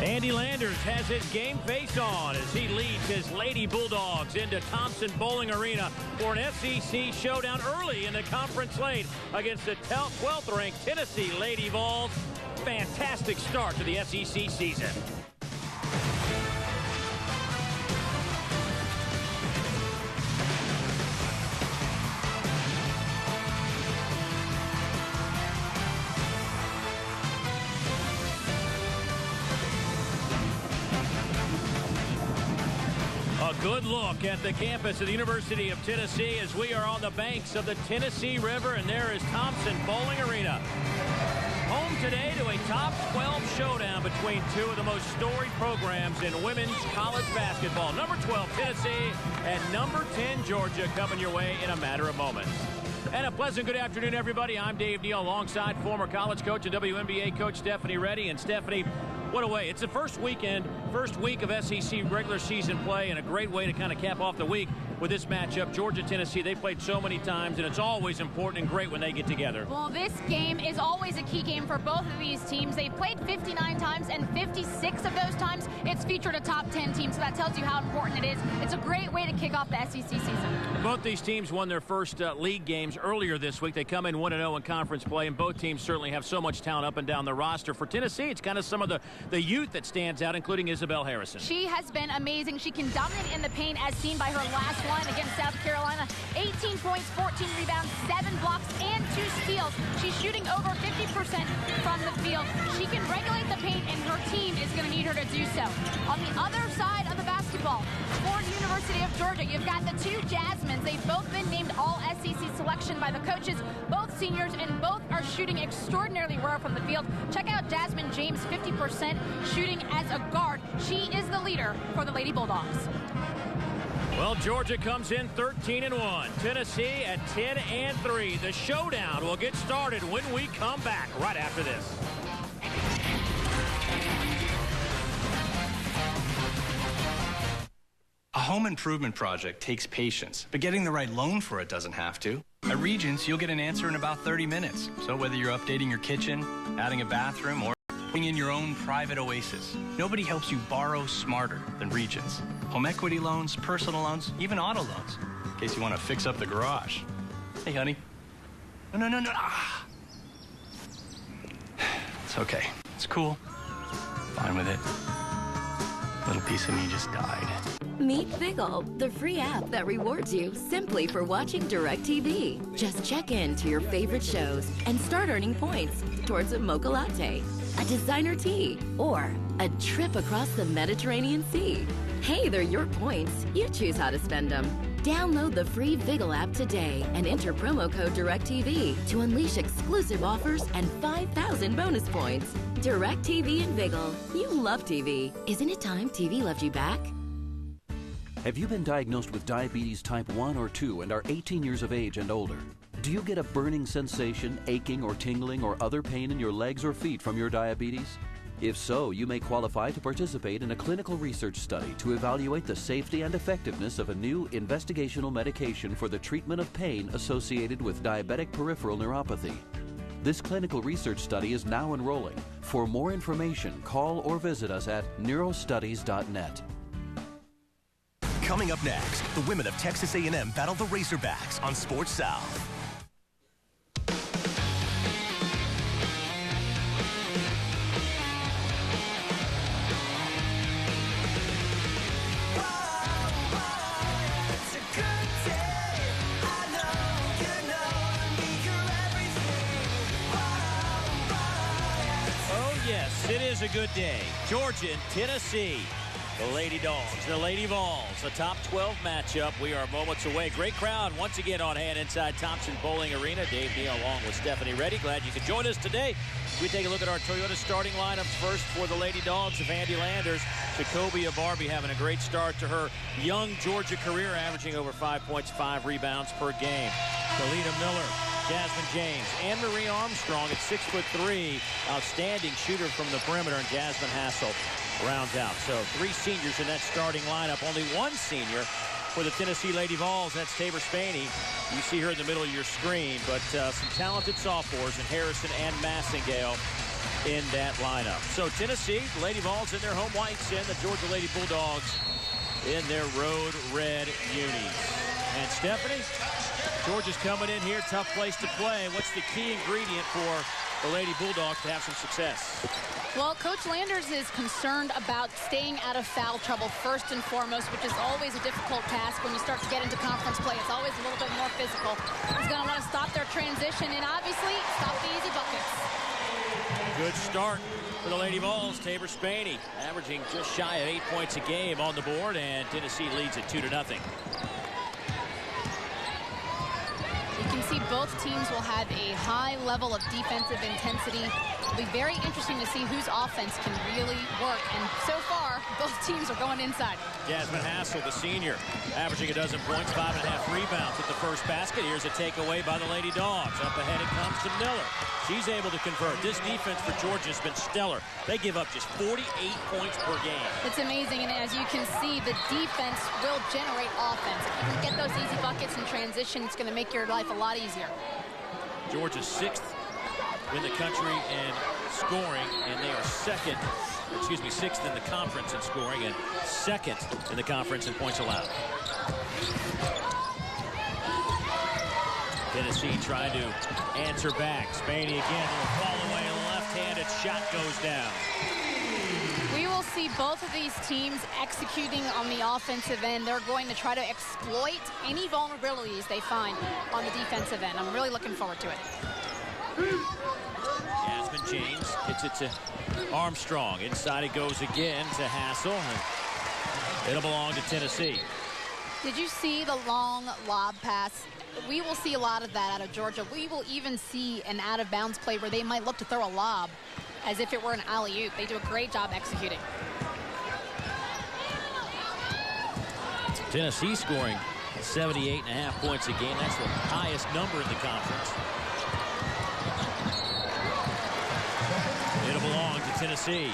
Andy Landers has his game face on as he leads his Lady Bulldogs into Thompson Bowling Arena for an SEC showdown early in the conference slate against the 12th-ranked Tennessee Lady Vols. Fantastic start to the SEC season. A good look at the campus of the University of Tennessee as we are on the banks of the Tennessee River, and there is Thompson Bowling Arena. Home today to a top 12 showdown between two of the most storied programs in women's college basketball. Number 12, Tennessee, and number 10, Georgia, coming your way in a matter of moments. And a pleasant good afternoon, everybody. I'm Dave Neal alongside former college coach and WNBA coach Stephanie Reddy. And Stephanie, what a way. It's the first week of SEC regular season play, and a great way to kind of cap off the week with this matchup. Georgia-Tennessee, they played so many times, and it's always important and great when they get together. Well, this game is always a key game for both of these teams. They've played 59 times, and 56 of those times it's featured a top 10 team, so that tells you how important it is. It's a great way to kick off the SEC season. Both these teams won their first league games earlier this week. They come in 1-0 in conference play, and both teams certainly have so much talent up and down the roster. For Tennessee, it's kind of some of the youth that stands out, including Isabel Harrison. She has been amazing. She can dominate in the paint, as seen by her last one against South Carolina. 18 points, 14 rebounds, 7 blocks, and 2 steals. She's shooting over 50% from the field. She can regulate the paint, and her team is going to need her to do so. On the other side of the basketball, for the University of Georgia, you've got the two Jasmines. They've both been named All-SEC selection by the coaches, both seniors, and both are shooting extraordinarily well from the field. Check out Jasmine James, 50% shooting as a guard. She is the leader for the Lady Bulldogs. Well, Georgia comes in 13-1. Tennessee at 10-3. The showdown will get started when we come back right after this. A home improvement project takes patience, but getting the right loan for it doesn't have to. At Regents, you'll get an answer in about 30 minutes. So whether you're updating your kitchen, adding a bathroom, or putting in your own private oasis, nobody helps you borrow smarter than Regents. Home equity loans, personal loans, even auto loans, in case you want to fix up the garage. Hey, honey. No. Ah. It's okay. It's cool. Fine with it. Little piece of me just died. Meet Viggle, the free app that rewards you simply for watching DirecTV. Just check in to your favorite shows and start earning points towards a mocha latte, a designer tea, or a trip across the Mediterranean Sea. Hey, they're your points. You choose how to spend them. Download the free Viggle app today and enter promo code DirecTV to unleash exclusive offers and 5,000 bonus points. DirecTV and Viggle. You love TV. Isn't it time TV loved you back? Have you been diagnosed with diabetes type 1 or 2 and are 18 years of age and older? Do you get a burning sensation, aching or tingling, or other pain in your legs or feet from your diabetes? If so, you may qualify to participate in a clinical research study to evaluate the safety and effectiveness of a new investigational medication for the treatment of pain associated with diabetic peripheral neuropathy. This clinical research study is now enrolling. For more information, call or visit us at neurostudies.net. Coming up next, the women of Texas A&M battle the Razorbacks on Sports South. Yes, it is a good day. Georgia and Tennessee, the Lady Dogs, the Lady Vols, a top 12 matchup. We are moments away. Great crowd once again on hand inside Thompson Bowling Arena. Dave Neal along with Stephanie Reddy. Glad you could join us today. We take a look at our Toyota starting lineups first for the Lady Dogs of Andy Landers. Jacobia Barbie having a great start to her young Georgia career, averaging over 5 points, 5 rebounds per game. Kalina Miller, Jasmine James, Anne-Marie Armstrong at 6'3", outstanding shooter from the perimeter, and Jasmine Hassel rounds out. So 3 seniors in that starting lineup. Only 1 senior for the Tennessee Lady Vols. That's Tabor Spaney. You see her in the middle of your screen, but some talented sophomores in Harrison and Massengale. in that lineup. So Tennessee, Lady Vols in their home whites, and the Georgia Lady Bulldogs in their road red unis. And Stephanie, Georgia's coming in here, tough place to play. What's the key ingredient for the Lady Bulldogs to have some success? Well, Coach Landers is concerned about staying out of foul trouble first and foremost, which is always a difficult task when you start to get into conference play. It's always a little bit more physical. He's going to want to stop their transition and obviously stop the easy buckets. Good start for the Lady Vols. Tabor Spaney averaging just shy of 8 points a game on the board, and Tennessee leads it 2-0. You can see both teams will have a high level of defensive intensity. It'll be very interesting to see whose offense can really work. And so far, both teams are going inside. Jasmine Hassel, the senior, averaging a dozen points, 5.5 rebounds at the first basket. Here's a takeaway by the Lady Dogs. Up ahead it comes to Miller. She's able to convert. This defense for Georgia has been stellar. They give up just 48 points per game. It's amazing, and as you can see, the defense will generate offense. If you can get those easy buckets in transition, it's going to make your life a lot easier. Georgia's sixth in the country in scoring, and they are sixth in the conference in scoring and second in the conference in points allowed. Tennessee trying to answer back. Spaney again will fall away. Left-handed shot goes down. We will see both of these teams executing on the offensive end. They're going to try to exploit any vulnerabilities they find on the defensive end. I'm really looking forward to it. Jasmine James gets it to Armstrong. Inside it goes again to Hassel. And it'll belong to Tennessee. Did you see the long lob pass? We will see a lot of that out of Georgia. We will even see an out-of-bounds play where they might look to throw a lob as if it were an alley-oop. They do a great job executing. Tennessee scoring 78.5 points a game. That's the highest number in the conference. It'll belong to Tennessee.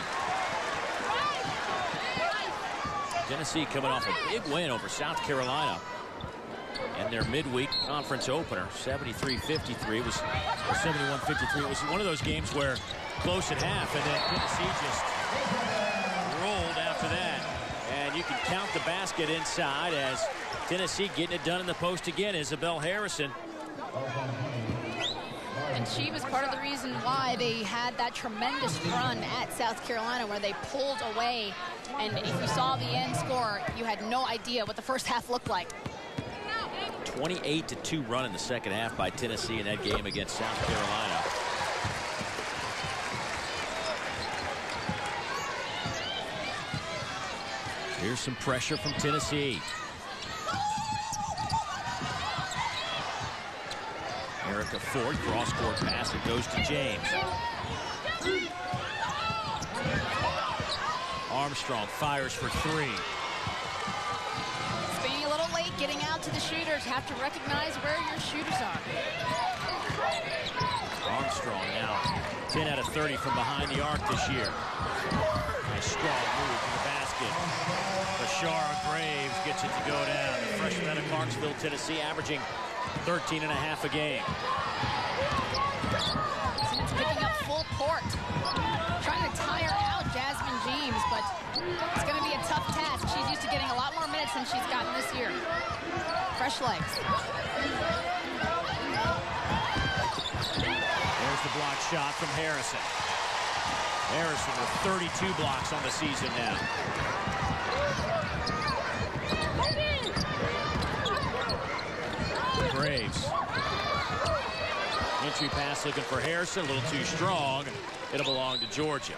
Tennessee coming off a big win over South Carolina in their midweek conference opener. 73-53 was 71-53. It was one of those games where close at half, and then Tennessee just rolled after that. And you can count the basket inside as Tennessee getting it done in the post again. Isabel Harrison. And she was part of the reason why they had that tremendous run at South Carolina where they pulled away. And if you saw the end score, you had no idea what the first half looked like. 28-2 run in the second half by Tennessee in that game against South Carolina. Here's some pressure from Tennessee. Erica Ford, cross-court pass. It goes to James. Armstrong fires for three. Spaney a little late getting out to the shooters. Have to recognize where your shooters are. Armstrong now 10 out of 30 from behind the arc this year. Nice strong move to the basket. Bashara Graves gets it to go down. The freshman out of Clarksville, Tennessee, averaging 13.5 a game. Simmons picking up full court. Trying to tire out Jasmine James, but it's going to be a tough task. She's used to getting a lot more minutes than she's gotten this year. Fresh legs. There's the block shot from Harrison. Harrison with 32 blocks on the season now. Graves. Entry pass looking for Harrison, a little too strong. It'll belong to Georgia.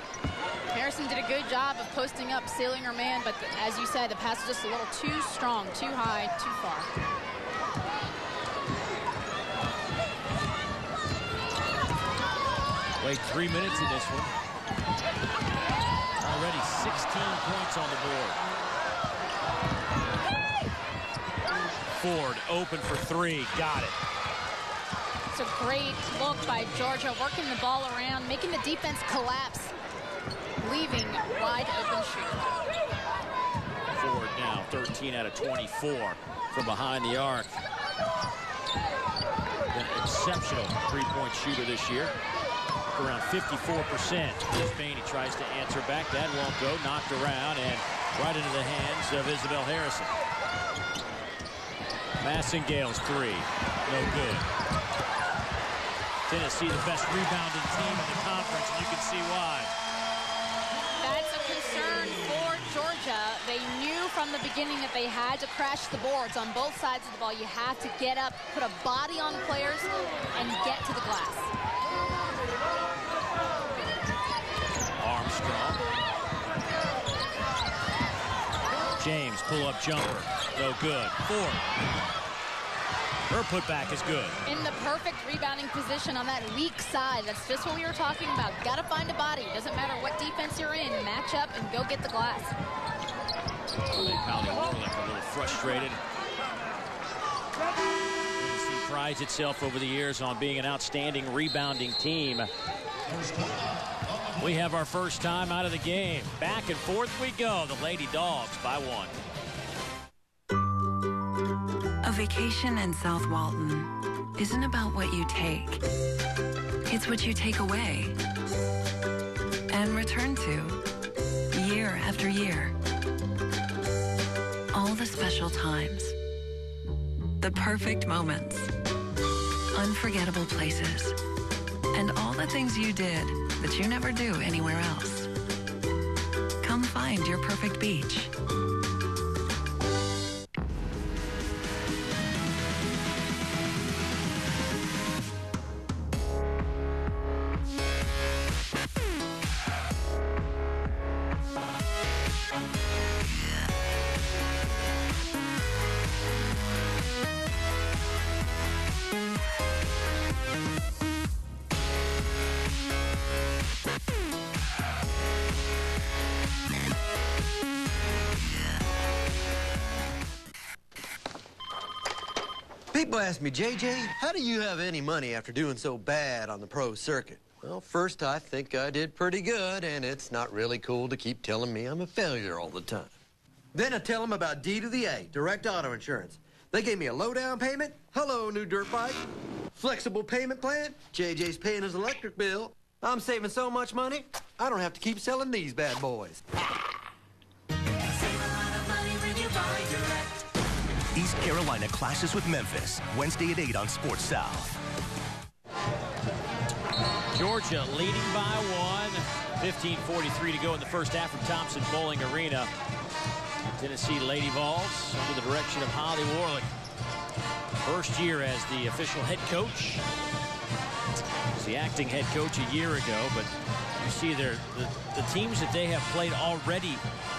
Harrison did a good job of posting up, sealing her man, but as you said, the pass was just a little too strong, too high, too far. Wait 3 minutes in this one. Already 16 points on the board. Ford open for three. Got it. It's a great look by Georgia, working the ball around, making the defense collapse, leaving wide open shoot. Ford now 13 out of 24 from behind the arc. An exceptional three-point shooter this year. around 54%. Spain, he tries to answer back. That won't go. Knocked around and right into the hands of Isabel Harrison. Massengale's three. No good. Tennessee, the best rebounding team in the conference, and you can see why. That's a concern for Georgia. They knew from the beginning that they had to crash the boards on both sides of the ball. You have to get up, put a body on the players, and get to the glass. Armstrong. James, pull-up jumper. No good. Four. Her putback is good. In the perfect rebounding position on that weak side. That's just what we were talking about. Got to find a body. Doesn't matter what defense you're in. Match up and go get the glass. Pauli Warlick a little frustrated. Tennessee prides itself over the years on being an outstanding rebounding team. We have our first time out of the game. Back and forth we go. The Lady Dogs by 1. A vacation in South Walton isn't about what you take. It's what you take away and return to year after year. All the special times, the perfect moments, unforgettable places, and all the things you did that you never do anywhere else. Come find your perfect beach. People ask me, JJ, how do you have any money after doing so bad on the pro circuit? Well, first, I think I did pretty good, and it's not really cool to keep telling me I'm a failure all the time. Then I tell them about D to the A, direct auto insurance. They gave me a low down payment. Hello, new dirt bike. Flexible payment plan. JJ's paying his electric bill. I'm saving so much money, I don't have to keep selling these bad boys. East Carolina clashes with Memphis, Wednesday at 8 on Sports South. Georgia leading by 1. 15:43 to go in the first half from Thompson Bowling Arena. Tennessee Lady Vols under the direction of Holly Warlick. First year as the official head coach. Was the acting head coach a year ago, but you see the teams that they have played already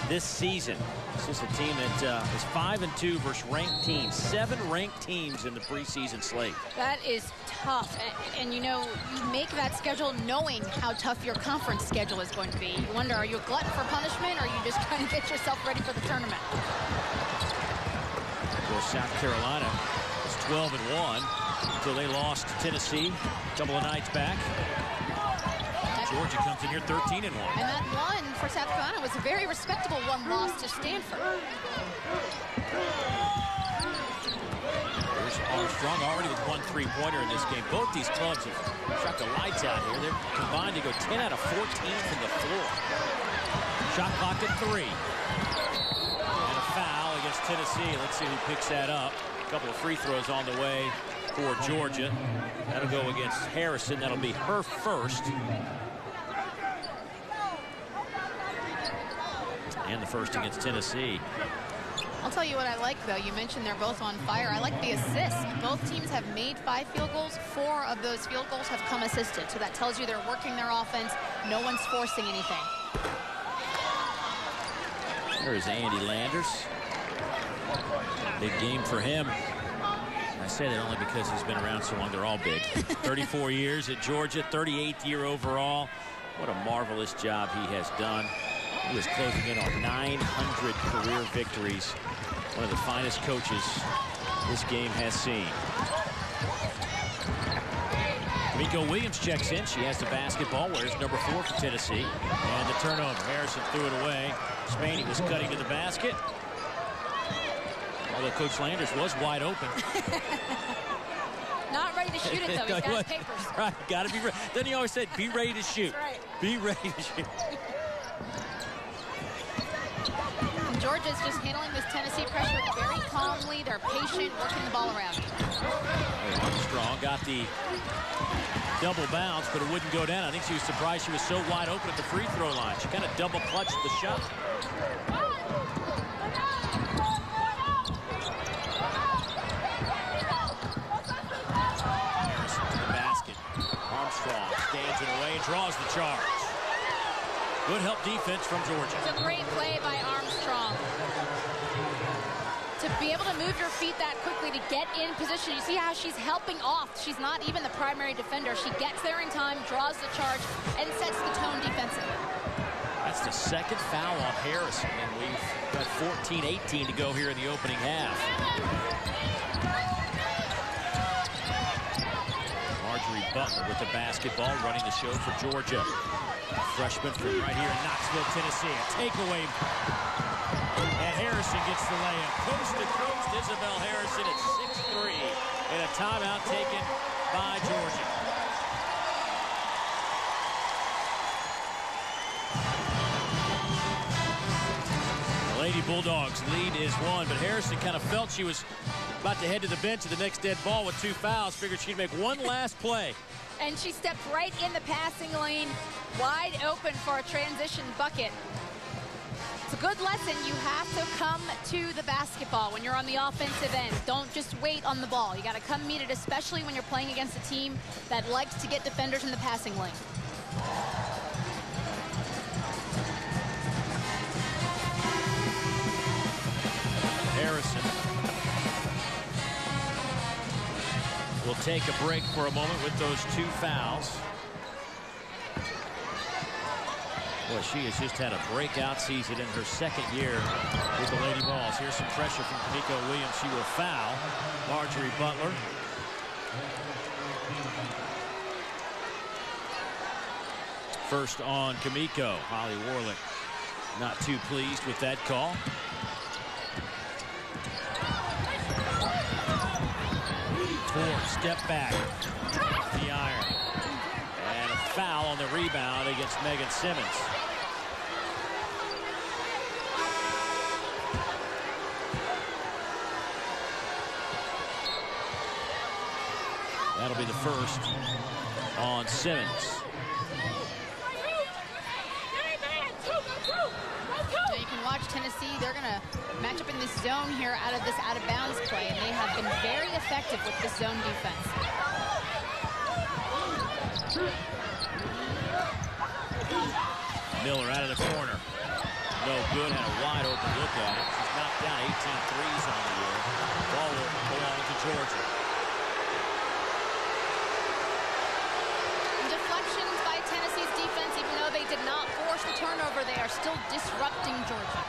this season. This is a team that is 5-2 versus ranked teams. 7 ranked teams in the preseason slate. That is tough. And you know, you make that schedule knowing how tough your conference schedule is going to be. You wonder, are you a glutton for punishment, or are you just trying to get yourself ready for the tournament? Of course, South Carolina was 12-1 until they lost to Tennessee a couple of nights back. Georgia comes in here 13-1. And that one for South Carolina was a very respectable one loss to Stanford. There's Armstrong already with 1 3-pointer in this game. Both these clubs have shot the lights out here. They're combined to go 10 out of 14 from the floor. Shot clock at 3. And a foul against Tennessee. Let's see who picks that up. A couple of free throws on the way for Georgia. That'll go against Harrison. That'll be her first. And the first against Tennessee. I'll tell you what I like, though. You mentioned they're both on fire. I like the assists. Both teams have made 5 field goals. 4 of those field goals have come assisted. So that tells you they're working their offense. No one's forcing anything. There is Andy Landers. Big game for him. I say that only because he's been around so long. They're all big. 34 years at Georgia, 38th year overall. What a marvelous job he has done. He was closing in on 900 career victories. One of the finest coaches this game has seen. Miko Williams checks in. She has the basketball. Wears number 4 for Tennessee. And the turnover. Harrison threw it away. Spaney was cutting to the basket. Although Coach Landers was wide open. Not ready to shoot it, though. He's got his papers. Right, got to be ready. Then he always said, be ready to shoot. That's right. Be ready to shoot. Georgia's just handling this Tennessee pressure very calmly. They're patient, working the ball around. Armstrong got the double bounce, but it wouldn't go down. I think she was surprised she was so wide open at the free throw line. She kind of double clutched the shot. Harrison to the basket. Armstrong stands in the way and draws the charge. Good help defense from Georgia. It's a great play by Armstrong. To be able to move your feet that quickly, to get in position. You see how she's helping off. She's not even the primary defender. She gets there in time, draws the charge, and sets the tone defensively. That's the second foul on Harrison, and we've got 14-18 to go here in the opening half. Marjorie Butler with the basketball, running the show for Georgia. Freshman from right here in Knoxville, Tennessee. A takeaway. And Harrison gets the layup. Coast to coast, Isabel Harrison at 6'3", and a timeout taken by Georgia. The Lady Bulldogs lead is 1, but Harrison kind of felt she was about to head to the bench at the next dead ball with 2 fouls. Figured she'd make one last play. And she stepped right in the passing lane, wide open for a transition bucket. It's a good lesson. You have to come to the basketball when you're on the offensive end. Don't just wait on the ball. You got to come meet it, especially when you're playing against a team that likes to get defenders in the passing lane. Harrison will take a break for a moment with those 2 fouls. Well, she has just had a breakout season in her second year with the Lady Vols. Here's some pressure from Kamiko Williams. She will foul Marjorie Butler. First on Kamiko. Holly Warlick not too pleased with that call. Ford, step back. The iron. And a foul on the rebound against Megan Simmons. That'll be the first on Simmons. Now you can watch Tennessee. They're going to match up in this zone here out of this out-of-bounds play, and they have been very effective with this zone defense. Miller out of the corner. No good, had a wide open look at it. She's knocked down 18 threes on the year. Ball will belong to Georgia. Deflections by Tennessee's defense, even though they did not force the turnover, they are still disrupting Georgia.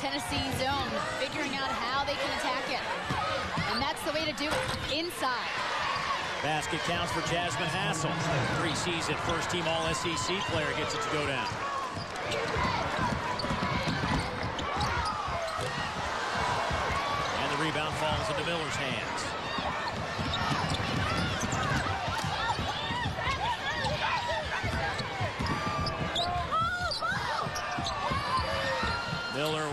Tennessee zone, figuring out how they can attack it. And that's the way to do it, inside. Basket counts for Jasmine Hassel. Preseason first-team All-SEC player gets it to go down. And the rebound falls into Miller's hands. Miller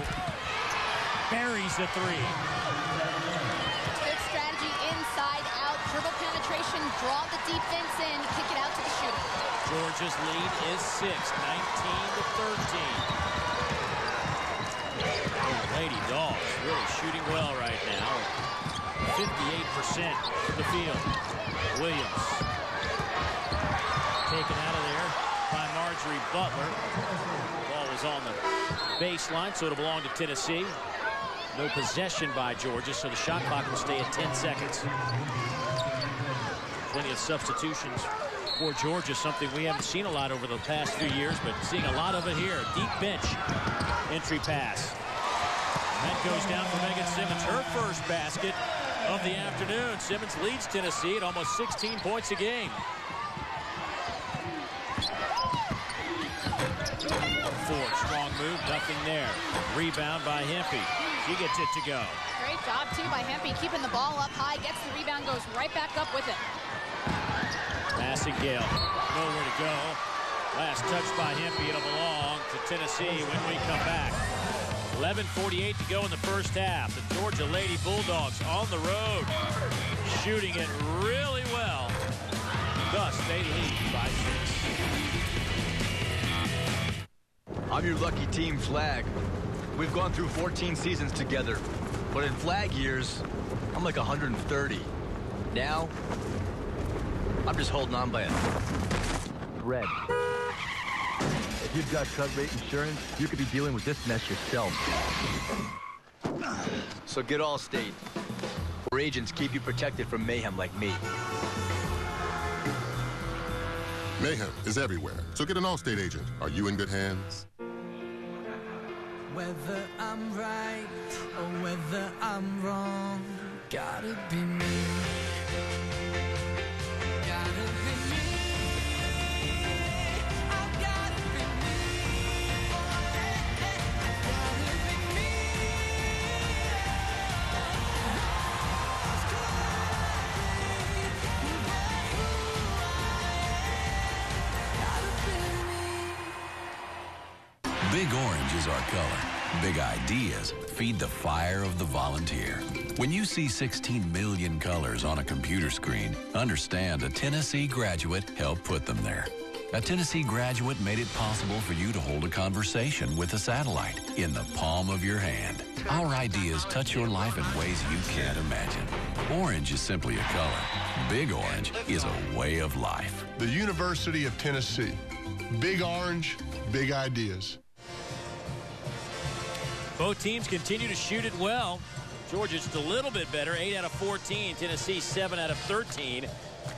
buries the 3. Good strategy, inside out, dribble penetration, draw the defense in, kick it out to the shooter. Georgia's lead is 6, 19-13. The Lady Dogs really shooting well right now. 58% from the field. Williams taken out of there by Marjorie Butler. Ball was on the baseline, so it'll belong to Tennessee. No possession by Georgia, so the shot clock will stay at 10 seconds. Plenty of substitutions for Georgia, something we haven't seen a lot over the past few years, but seeing a lot of it here. Deep bench entry pass. That goes down for Megan Simmons, her first basket of the afternoon. Simmons leads Tennessee at almost 16 points a game. Ford, strong move, nothing there. Rebound by Hempy. She gets it to go. Great job, too, by Hempy, keeping the ball up high, gets the rebound, goes right back up with it. Passing Gale, nowhere to go. Last touch by Hempy, it'll belong to Tennessee when we come back. 11:48 to go in the first half. The Georgia Lady Bulldogs on the road, shooting it really well. Thus, they lead by 6. I'm your lucky team, Flag. We've gone through 14 seasons together, but in Flag years, I'm like 130. Now, I'm just holding on by a thread. If you've got cut rate insurance, you could be dealing with this mess yourself. So get Allstate, where agents keep you protected from mayhem like me. Mayhem is everywhere, so get an Allstate agent. Are you in good hands? Whether I'm right or whether I'm wrong, gotta be me. Gotta be me. I've gotta be me. Gotta be me. Big orange is our color. Big ideas feed the fire of the volunteer. When you see 16 million colors on a computer screen, understand a Tennessee graduate helped put them there. A Tennessee graduate made it possible for you to hold a conversation with a satellite in the palm of your hand. Our ideas touch your life in ways you can't imagine. Orange is simply a color. Big orange is a way of life. The University of Tennessee. Big orange, big ideas. Both teams continue to shoot it well. Georgia just a little bit better, 8 out of 14. Tennessee 7 out of 13.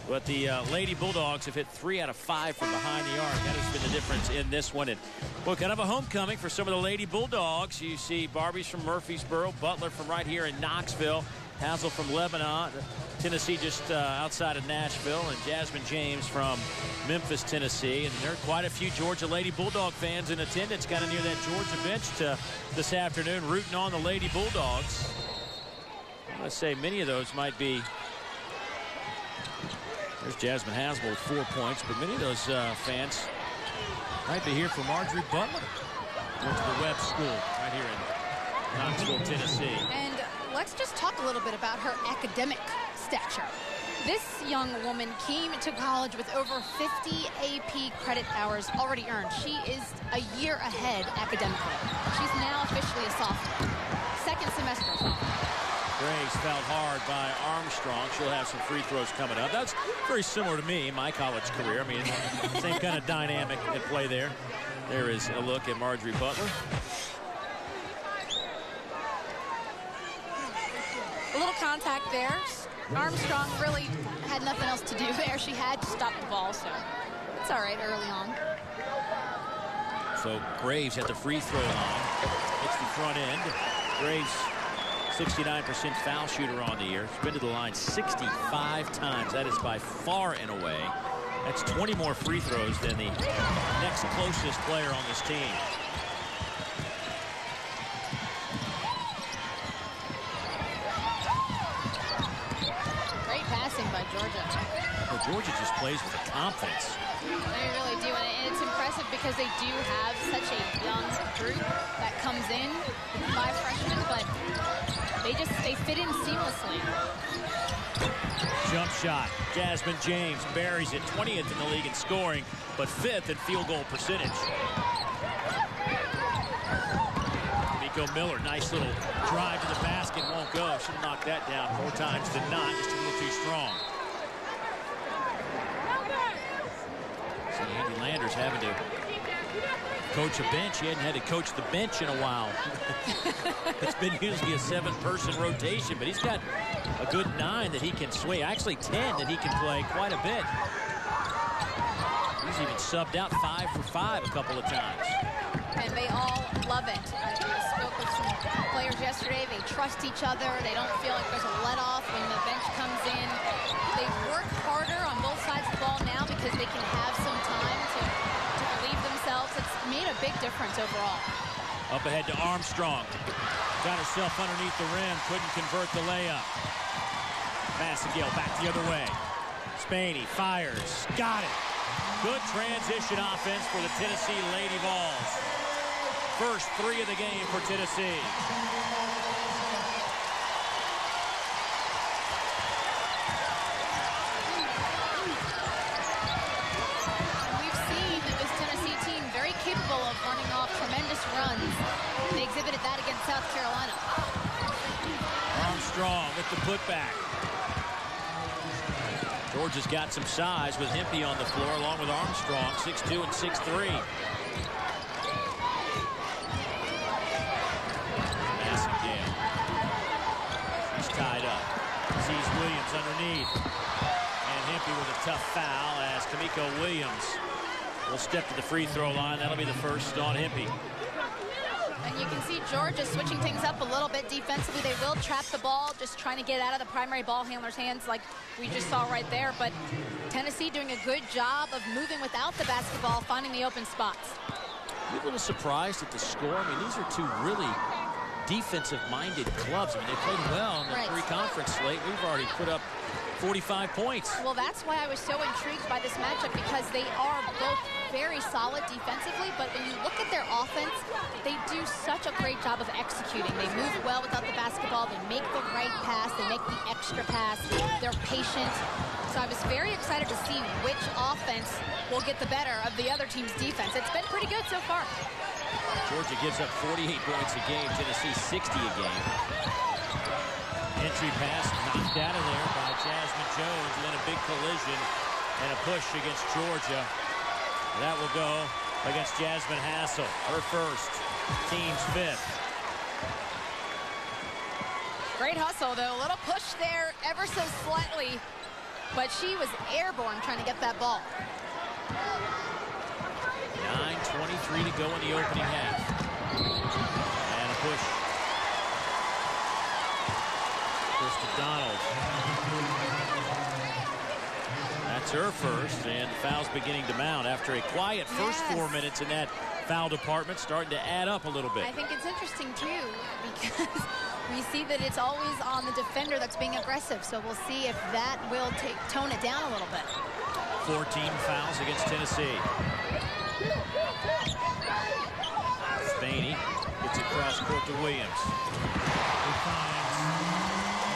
But the Lady Bulldogs have hit 3 out of 5 from behind the arc. That has been the difference in this one. And, well, kind of a homecoming for some of the Lady Bulldogs. You see Barbie's from Murfreesboro, Butler from right here in Knoxville, Hazel from Lebanon, Tennessee just outside of Nashville, and Jasmine James from Memphis, Tennessee. And there are quite a few Georgia Lady Bulldog fans in attendance kind of near that Georgia bench this afternoon, rooting on the Lady Bulldogs. I'm going to say many of those might be. There's Jasmine Haswell with 4 points, but many of those fans might be here for Marjorie Butler. Went to the Webb School right here in Knoxville, Tennessee. And let's just talk a little bit about her academic stature. This young woman came to college with over 50 AP credit hours already earned. She is a year ahead academically. She's now officially a sophomore. Second semester sophomore. Graves fouled hard by Armstrong. She'll have some free throws coming up. That's very similar to me in my college career. I mean, same kind of dynamic at play there. There is a look at Marjorie Butler. A little contact there. Armstrong really had nothing else to do there. She had to stop the ball, so it's all right early on. So Graves at the free throw line. Hits the front end. Graves, 69% foul shooter on the year. She's been to the line 65 times. That is by far and away. That's 20 more free throws than the next closest player on this team. Great passing by Georgia. Well, Georgia just plays with a confidence. They really do, and it's impressive because they do have such a young group that comes in, 5 freshmen, but they fit in seamlessly. Jump shot. Jasmine James buries it, 20th in the league in scoring, but 5th in field goal percentage. Miko Miller, nice little drive to the basket, won't go. Should have knocked that down more times than not, just a little too strong. So Andy Landers having to coach a bench. He hadn't had to coach the bench in a while. It's been usually a 7-person rotation, but he's got a good 9 that he can sway. Actually 10 that he can play quite a bit. He's even subbed out 5 for 5 a couple of times. and they all love it. I spoke with some players yesterday. They trust each other. They don't feel like there's a let-off when the bench comes in. They work harder on both sides of the ball now because they can have some time to believe themselves. It's made a big difference overall. Up ahead to Armstrong. Got herself underneath the rim. Couldn't convert the layup. Massengill back the other way. Spaney fires. Got it. Good transition offense for the Tennessee Lady Vols. First 3 of the game for Tennessee. We've seen this Tennessee team very capable of running off tremendous runs. They exhibited that against South Carolina. Armstrong with the putback. Georgia's got some size with Hempy on the floor along with Armstrong, 6'2" and 6'3". Massengill. He's tied up. Sees Williams underneath. And Hempy with a tough foul as Kamiko Williams will step to the free throw line. That'll be the first on Hempy. And you can see Georgia switching things up a little bit defensively. They will trap the ball, just trying to get out of the primary ball handler's hands like we just saw right there. But Tennessee doing a good job of moving without the basketball, finding the open spots. I'm a little surprised at the score. I mean, these are two really defensive-minded clubs. I mean, they played well in the three-conference slate. We've already put up 45 points. Well, that's why I was so intrigued by this matchup, because they are both very solid defensively, but when you look at their offense, they do such a great job of executing. They move well without the basketball. They make the right pass. They make the extra pass. They're patient. So I was very excited to see which offense will get the better of the other team's defense. It's been pretty good so far. Georgia gives up 48 points a game. Tennessee 60 a game. Entry pass knocked out of there by Jasmine Jones, and then a big collision and a push against Georgia. That will go against Jasmine Hassel, her first, team's 5th. Great hustle, though. A little push there ever so slightly, but she was airborne trying to get that ball. 9:23 to go in the opening half. And a push. Krista Donald. That's her first, and the foul's beginning to mount after a quiet first 4 minutes in that foul department, starting to add up a little bit. I think it's interesting, too, because we see that it's always on the defender that's being aggressive, so we'll see if that will tone it down a little bit. 14 fouls against Tennessee. Spaney gets across court to Williams. He finds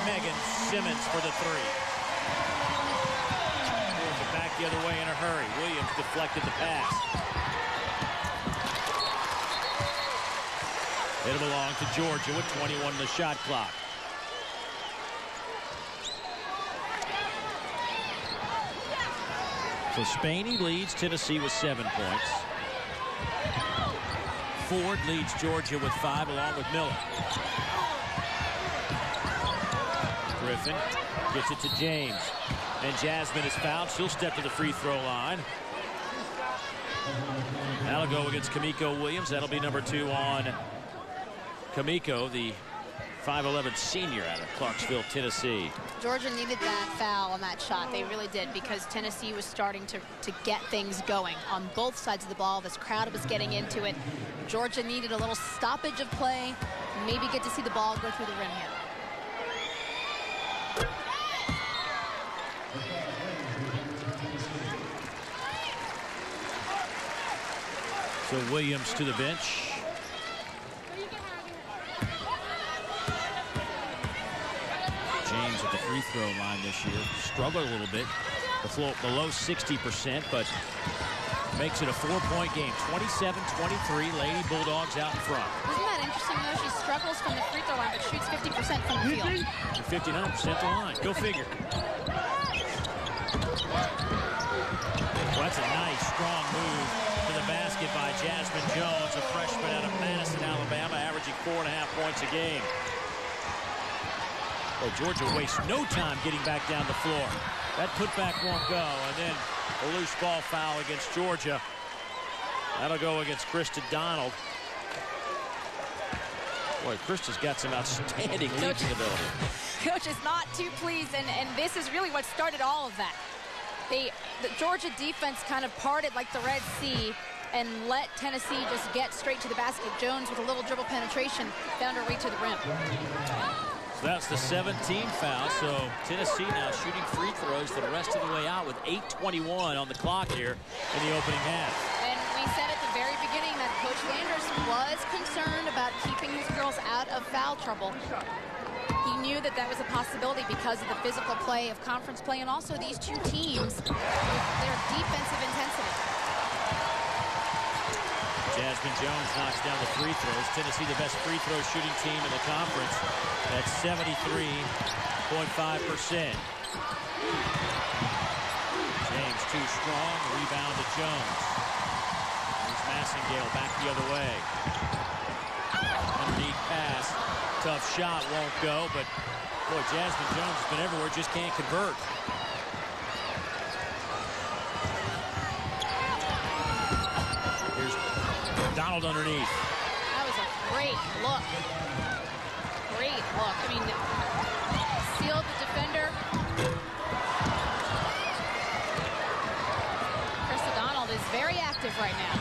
Megan Simmons for the 3. Back the other way in a hurry. Williams deflected the pass. It'll belong to Georgia with 21 in the shot clock. So Spaney leads Tennessee with 7 points. Ford leads Georgia with 5 along with Miller. Griffin gets it to James. And Jasmine is fouled. She'll step to the free throw line. That'll go against Kamiko Williams. That'll be number 2 on Kamiko, the 5'11" senior out of Clarksville, Tennessee. Georgia needed that foul on that shot. They really did, because Tennessee was starting to get things going on both sides of the ball. This crowd was getting into it. Georgia needed a little stoppage of play, maybe get to see the ball go through the rim here. So Williams to the bench. James at the free throw line this year. Struggled a little bit. Below 60%, but makes it a 4-point game. 27-23. Lady Bulldogs out in front. Isn't that interesting, though? She struggles from the free throw line, but shoots 50% from the field. 59% the line. Go figure. Well, that's a nice, strong move to the basket by Jasmine Jones, a freshman out of Madison, Alabama, averaging 4.5 points a game. Well, Georgia wastes no time getting back down the floor. That putback won't go, and then a loose ball foul against Georgia. That'll go against Krista Donald. Boy, Krista's got some outstanding leaping ability. Coach is not too pleased, and this is really what started all of that. The Georgia defense kind of parted like the Red Sea and let Tennessee just get straight to the basket. Jones with a little dribble penetration found her way to the rim. So that's the 17th foul. So Tennessee now shooting free throws for the rest of the way out with 8:21 on the clock here in the opening half. And we said at the very beginning that Coach Landers was concerned about keeping his girls out of foul trouble. He knew that that was a possibility because of the physical play of conference play and also these two teams with their defensive intensity. Jasmine Jones knocks down the free throws. Tennessee, the best free throw shooting team in the conference at 73.5%. James too strong. Rebound to Jones. Here's Massengale back the other way. Underneath pass. Tough shot, won't go, but boy, Jasmine Jones has been everywhere, just can't convert. Here's Donald underneath. That was a great look. Great look. I mean, sealed the defender. Krista Donald is very active right now.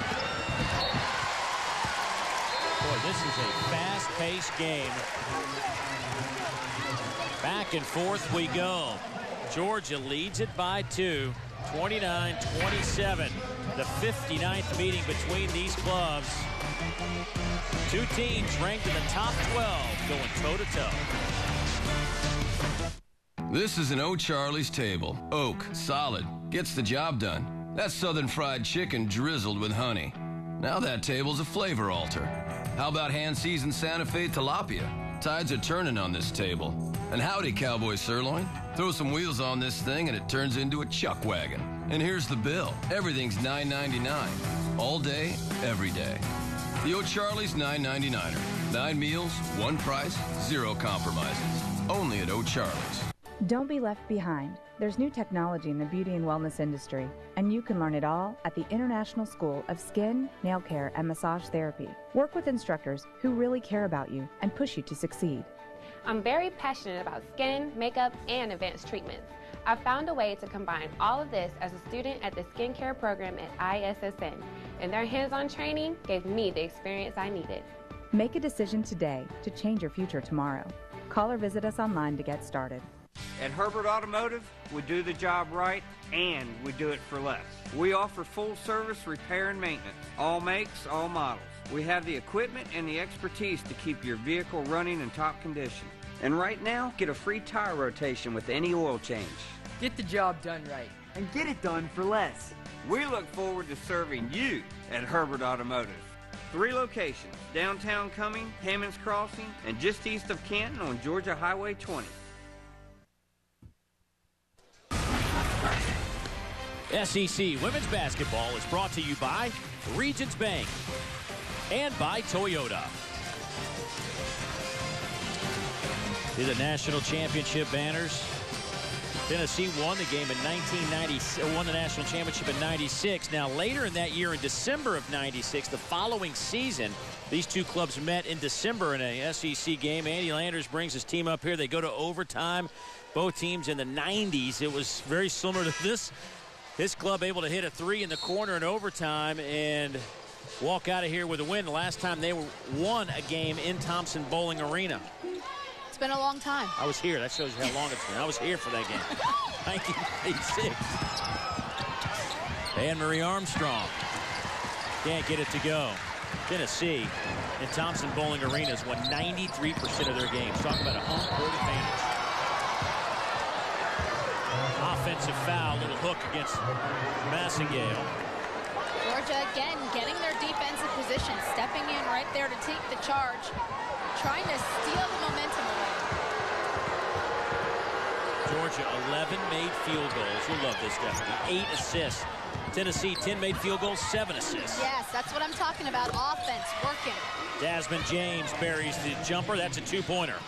Boy, this is a fast-paced game. Back and forth we go. Georgia leads it by 2, 29-27. The 59th meeting between these clubs. Two teams ranked in the top 12 going toe-to-toe. This is an O'Charlie's table. Oak, solid, gets the job done. That's Southern fried chicken drizzled with honey. Now that table's a flavor alter. How about hand-seasoned Santa Fe tilapia? Tides are turning on this table. And howdy, cowboy sirloin. Throw some wheels on this thing and it turns into a chuck wagon. And here's the bill. Everything's $9.99. All day, every day. The O'Charlie's $9.99er. 9 meals, 1 price, 0 compromises. Only at O'Charlie's. Don't be left behind. There's new technology in the beauty and wellness industry, and you can learn it all at the International School of Skin, Nail Care, and Massage Therapy. Work with instructors who really care about you and push you to succeed. I'm very passionate about skin, makeup, and advanced treatments. I found a way to combine all of this as a student at the skincare program at ISSN, and their hands-on training gave me the experience I needed. Make a decision today to change your future tomorrow. Call or visit us online to get started. At Herbert Automotive, we do the job right and we do it for less. We offer full service repair and maintenance, all makes, all models. We have the equipment and the expertise to keep your vehicle running in top condition. And right now, get a free tire rotation with any oil change. Get the job done right and get it done for less. We look forward to serving you at Herbert Automotive. 3 locations, downtown Cumming, Hammond's Crossing, and just east of Canton on Georgia Highway 20. SEC Women's Basketball is brought to you by Regions Bank and by Toyota. To the national championship banners. Tennessee won the game in 1990, won the national championship in 96. Now later in that year, in December of 96, the following season, these two clubs met in December in a SEC game. Andy Landers brings his team up here. They go to overtime. Both teams in the 90s. It was very similar to this. This club able to hit a 3 in the corner in overtime and walk out of here with a win. The last time they won a game in Thompson-Boling Arena. It's been a long time. I was here. That shows you how long it's been. I was here for that game. 1986. Anne-Marie Armstrong can't get it to go. Tennessee in Thompson-Boling Arenas won 93% of their games. Talk about a home court advantage. Offensive foul, little hook against Massengale. Georgia again getting their defensive position, stepping in right there to take the charge, trying to steal the momentum away. Georgia 11 made field goals. You'll love this, Stephanie. 8 assists. Tennessee 10 made field goals, 7 assists. Yes, that's what I'm talking about. Offense working. Jasmine James buries the jumper. That's a 2-pointer.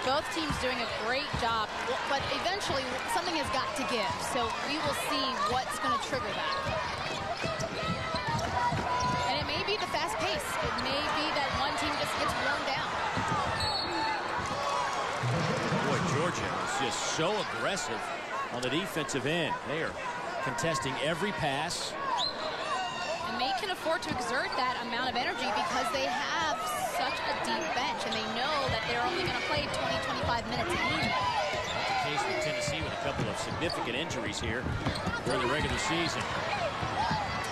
Both teams doing a great job, but eventually something has got to give. So we will see what's going to trigger that. so aggressive on the defensive end. They are contesting every pass. And they can afford to exert that amount of energy because they have such a deep bench, and they know that they're only going to play 20-25 minutes a game. That's the case with Tennessee with a couple of significant injuries here during the regular season.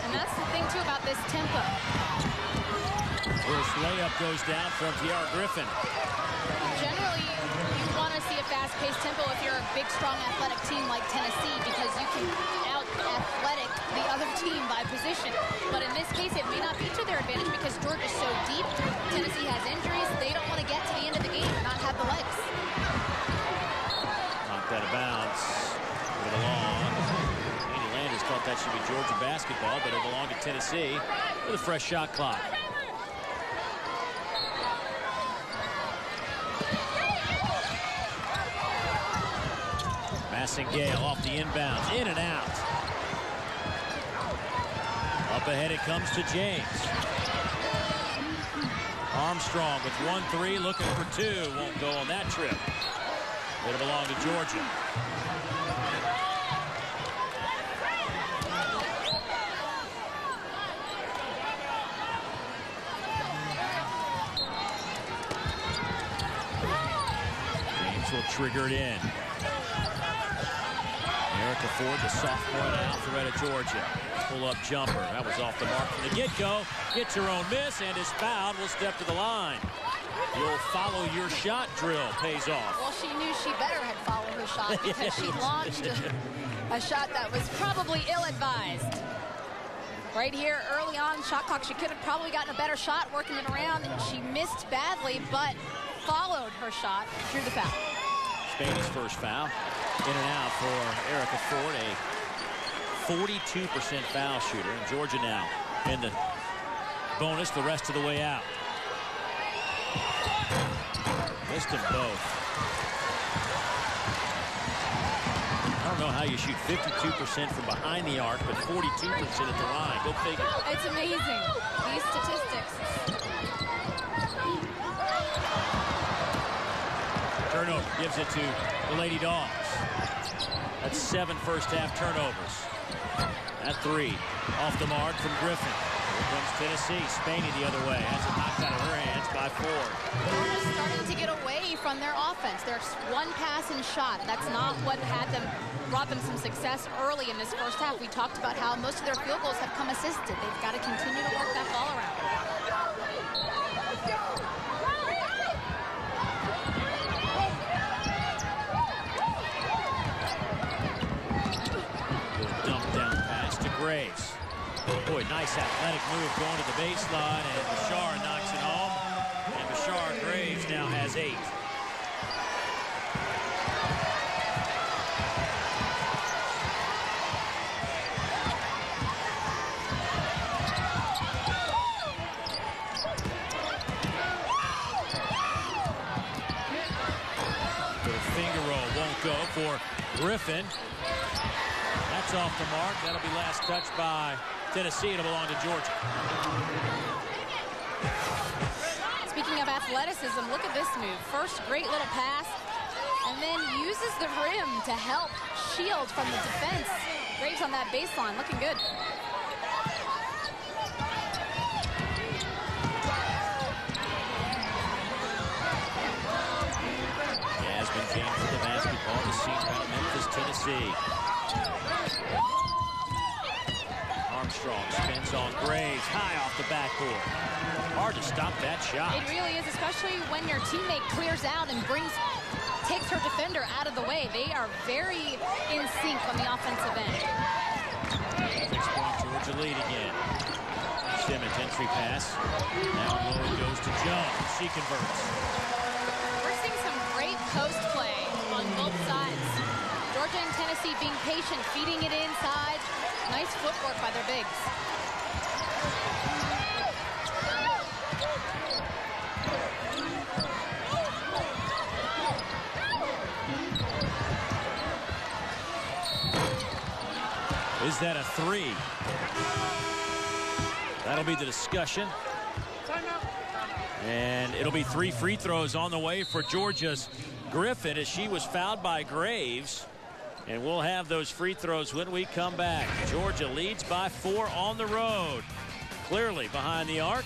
And that's the thing, too, about this tempo. First layup goes down from Tiara Griffin. Generally, you want to see a fast-paced tempo if you're a big, strong, athletic team like Tennessee, because you can out-athletic the other team by position. But in this case, it may not be to their advantage because Georgia's so deep. Tennessee has injuries. They don't want to get to the end of the game and not have the legs. Knocked out of bounds. Put it along. Andy Landers thought that should be Georgia basketball, but it belonged to Tennessee with a fresh shot clock. Massengale off the inbounds, in and out. Up ahead it comes to James. Armstrong with 1-3, looking for 2. Won't go on that trip. It'll belong to Georgia. James will trigger it in. Erica Ford, the sophomore now for Georgia. Pull-up jumper. That was off the mark from the get-go. Gets her own miss and is fouled. Will step to the line. You'll follow your shot drill pays off. Well, she knew she better had followed her shot because she launched a shot that was probably ill-advised. Right here, early on, shot clock, she could have probably gotten a better shot working it around, and she missed badly, but followed her shot, drew the foul. Spain's first foul. In and out for Erica Ford, a 42% foul shooter. And Georgia now in the bonus the rest of the way out. Missed them both. I don't know how you shoot 52% from behind the arc, but 42% at the line. Go figure. It's amazing, these statistics. Turnover gives it to the Lady Dogs. That's 7 first-half turnovers. That 3 off the mark from Griffin. Here comes Tennessee. Spaney the other way. Has it knocked out of her hands by Ford. They're starting to get away from their offense. There's one pass and shot. That's not what brought them some success early in this first half. We talked about how most of their field goals have come assisted. They've got to continue to work that ball around. Graves. Boy, nice athletic move going to the baseline, and Bashar knocks it home. And Bashar Graves now has 8. The finger roll won't go for Griffin. That's off the mark. That'll be last touched by Tennessee. It'll belong to Georgia. Speaking of athleticism, look at this move. First, great little pass, and then uses the rim to help shield from the defense. Graves on that baseline, looking good. Jasmine James for the basketball, the senior out of Memphis, Tennessee. Armstrong spins on Graves, high off the backboard. Hard to stop that shot. It really is, especially when your teammate clears out and takes her defender out of the way. They are very in sync on the offensive end. 6-point Georgia lead again. Simmons entry pass. Now low it goes to Jones. She converts. We're seeing some great post play on both sides. Georgia and Tennessee being patient, feeding it inside. Nice footwork by their bigs. Is that a 3? That'll be the discussion. And it'll be 3 free throws on the way for Georgia's Griffin as she was fouled by Graves. And we'll have those free throws when we come back. Georgia leads by 4 on the road. Clearly behind the arc.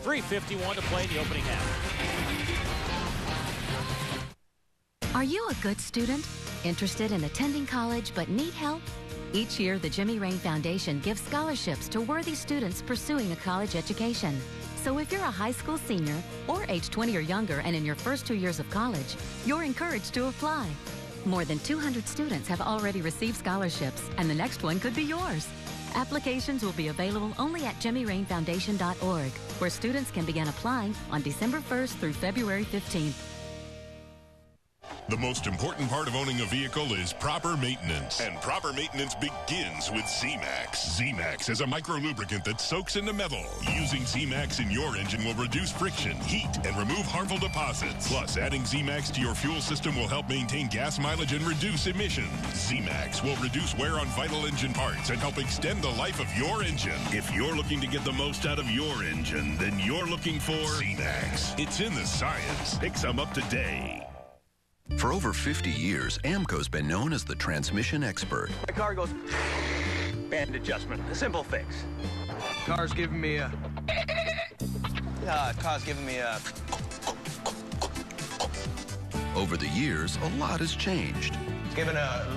3:51 to play in the opening half. Are you a good student? Interested in attending college but need help? Each year, the Jimmy Rain Foundation gives scholarships to worthy students pursuing a college education. So if you're a high school senior or age 20 or younger and in your first 2 years of college, you're encouraged to apply. More than 200 students have already received scholarships, and the next one could be yours. Applications will be available only at jimmyrainfoundation.org, where students can begin applying on December 1st through February 15th. The most important part of owning a vehicle is proper maintenance. And proper maintenance begins with Z-Max. Z-Max is a micro-lubricant that soaks into metal. Using Z-Max in your engine will reduce friction, heat, and remove harmful deposits. Plus, adding Z-Max to your fuel system will help maintain gas mileage and reduce emissions. Z-Max will reduce wear on vital engine parts and help extend the life of your engine. If you're looking to get the most out of your engine, then you're looking for Z-Max. It's in the science. Pick some up today. For over 50 years, AMCO's been known as the transmission expert. My car goes band adjustment, a simple fix. Car's giving me a... Car's giving me a... Over the years, a lot has changed. It's giving a...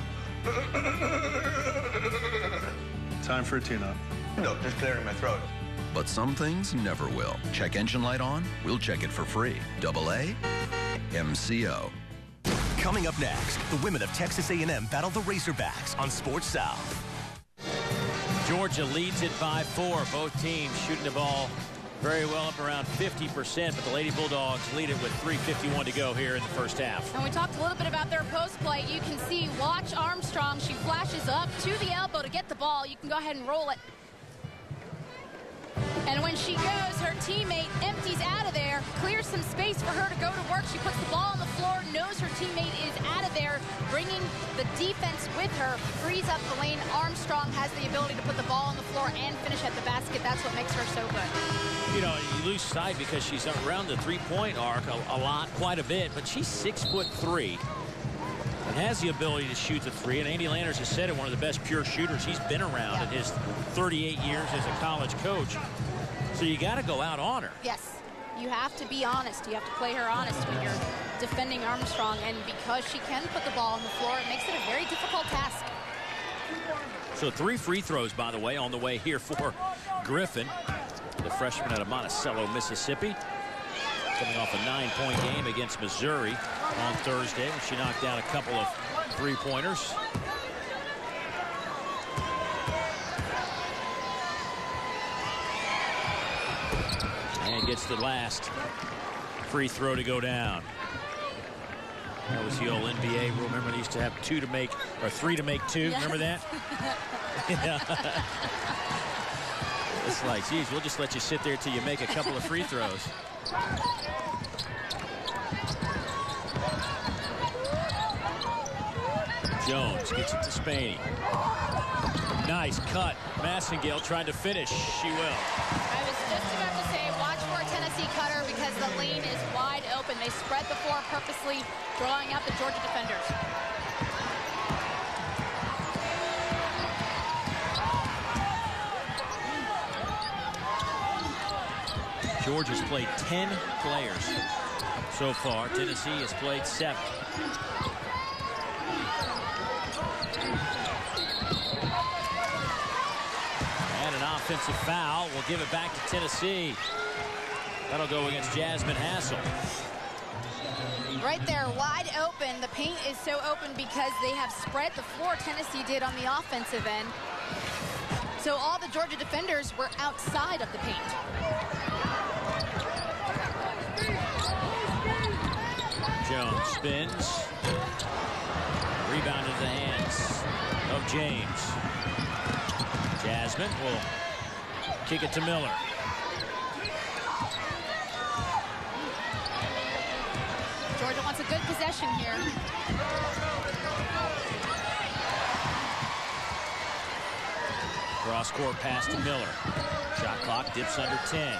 Time for a tune-up. No, just clearing my throat. But some things never will. Check engine light on? We'll check it for free. AA MCO. Coming up next, the women of Texas A&M battle the Razorbacks on Sports South. Georgia leads it by 4. Both teams shooting the ball very well, up around 50%, but the Lady Bulldogs lead it with 3:51 to go here in the first half. And we talked a little bit about their post play. You can see, watch Armstrong. She flashes up to the elbow to get the ball. You can go ahead and roll it. And when she goes, her teammate empties out of there, clears some space for her to go to work. She puts the ball on the floor, knows her teammate is out of there, bringing the defense with her, frees up the lane. Armstrong has the ability to put the ball on the floor and finish at the basket. That's what makes her so good. You know, you lose sight because she's around the three-point arc a lot, quite a bit, but she's 6'3" and has the ability to shoot the three. And Andy Landers has said it, one of the best pure shooters he's been around in his 38 years as a college coach. So you got to go out on her. Yes, you have to be honest. You have to play her honest when you're defending Armstrong. And because she can put the ball on the floor, it makes it a very difficult task. So 3 free throws, by the way, on the way here for Griffin, the freshman out of Monticello, Mississippi. Coming off a 9-point game against Missouri on Thursday when she knocked down a couple of three-pointers. And gets the last free throw to go down. That was the old NBA rule. Remember, they used to have 2 to make, or 3 to make 2. Yes. Remember that? Yeah. It's like, geez, we'll just let you sit there till you make a couple of free throws. Jones gets it to Spaney. Nice cut. Massengale trying to finish. She will. I was just about to say, watch for a Tennessee cutter because the lane is wide open. They spread the floor purposely, drawing out the Georgia defenders. Georgia's played 10 players so far. Tennessee has played 7. And an offensive foul will give it back to Tennessee. That'll go against Jasmine Hassel. Right there, wide open. The paint is so open because they have spread the floor. Tennessee did on the offensive end. So all the Georgia defenders were outside of the paint. Jones spins. Rebound into the hands of James. Jasmine will kick it to Miller. Georgia wants a good possession here. Cross-court pass to Miller. Shot clock dips under 10.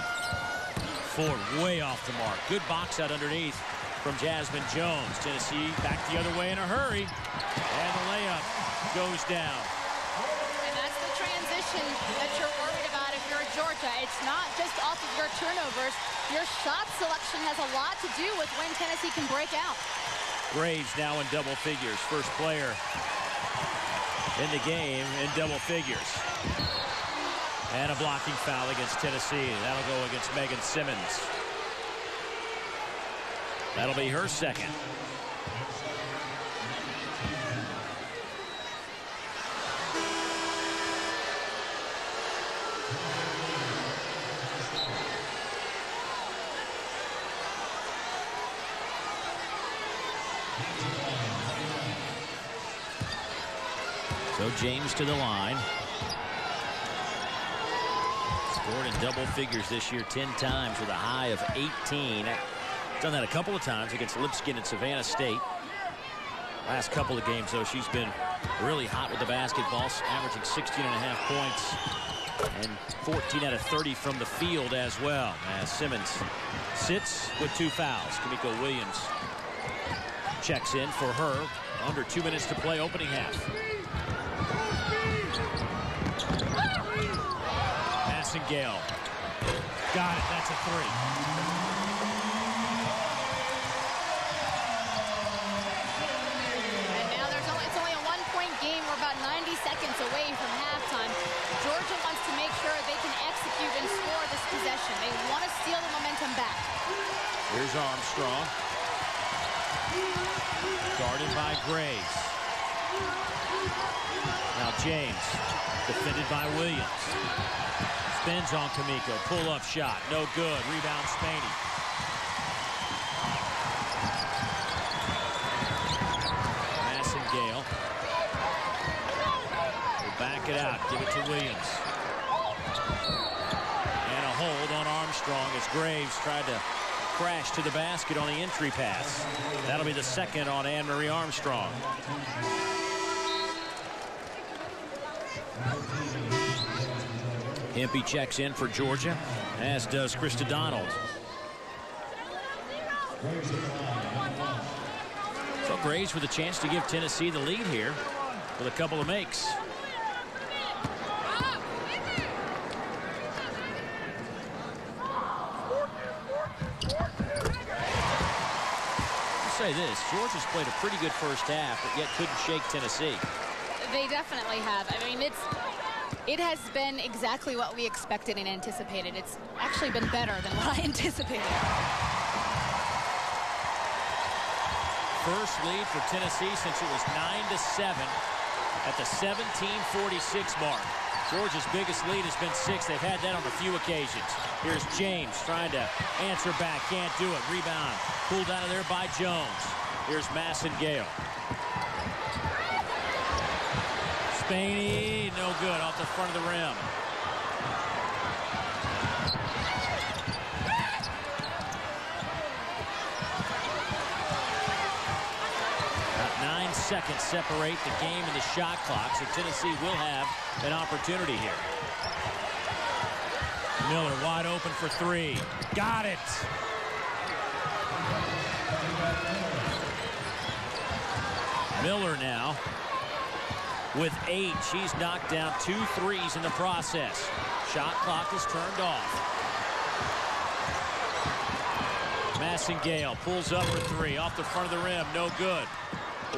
Ford way off the mark. Good box out underneath from Jasmine Jones. Tennessee back the other way in a hurry. And the layup goes down. And that's the transition that you're worried about if you're Georgia. It's not just off of your turnovers. Your shot selection has a lot to do with when Tennessee can break out. Graves now in double figures. First player in the game in double figures. And a blocking foul against Tennessee. That'll go against Megan Simmons. That'll be her second. So James to the line. Scored in double figures this year 10 times with a high of 18. Done that a couple of times against Lipscomb and Savannah State. Last couple of games, though, she's been really hot with the basketball, averaging 16.5 points and 14 out of 30 from the field as well. As Simmons sits with 2 fouls. Kamiko Williams checks in for her. Under 2 minutes to play opening half. Gale. Got it. That's a 3. And now it's only a 1-point game. We're about 90 seconds away from halftime. Georgia wants to make sure they can execute and score this possession. They want to steal the momentum back. Here's Armstrong. Guarded by Graves. Now James. Defended by Williams. Spins on Kamiko. Pull-up shot. No good. Rebound Spaney. Massengale. Will back it out. Give it to Williams. And a hold on Armstrong as Graves tried to crash to the basket on the entry pass. That'll be the second on Anne-Marie Armstrong. Impey checks in for Georgia, as does Krista Donald. So Graves with a chance to give Tennessee the lead here with a couple of makes. I'll say this, Georgia's played a pretty good first half, but yet couldn't shake Tennessee. They definitely have. I mean, it has been exactly what we expected and anticipated. It's actually been better than what I anticipated. First lead for Tennessee since it was 9-7 at the 17:46 mark. Georgia's biggest lead has been 6. They've had that on a few occasions. Here's James trying to answer back. Can't do it. Rebound pulled out of there by Jones. Here's Massengale. Spaney, no good, off the front of the rim. About 9 seconds separate the game and the shot clock, so Tennessee will have an opportunity here. Miller wide open for 3. Got it! Miller now with 8. She's knocked down 2 threes in the process. Shot clock is turned off. Massengale pulls up for 3 off the front of the rim. No good.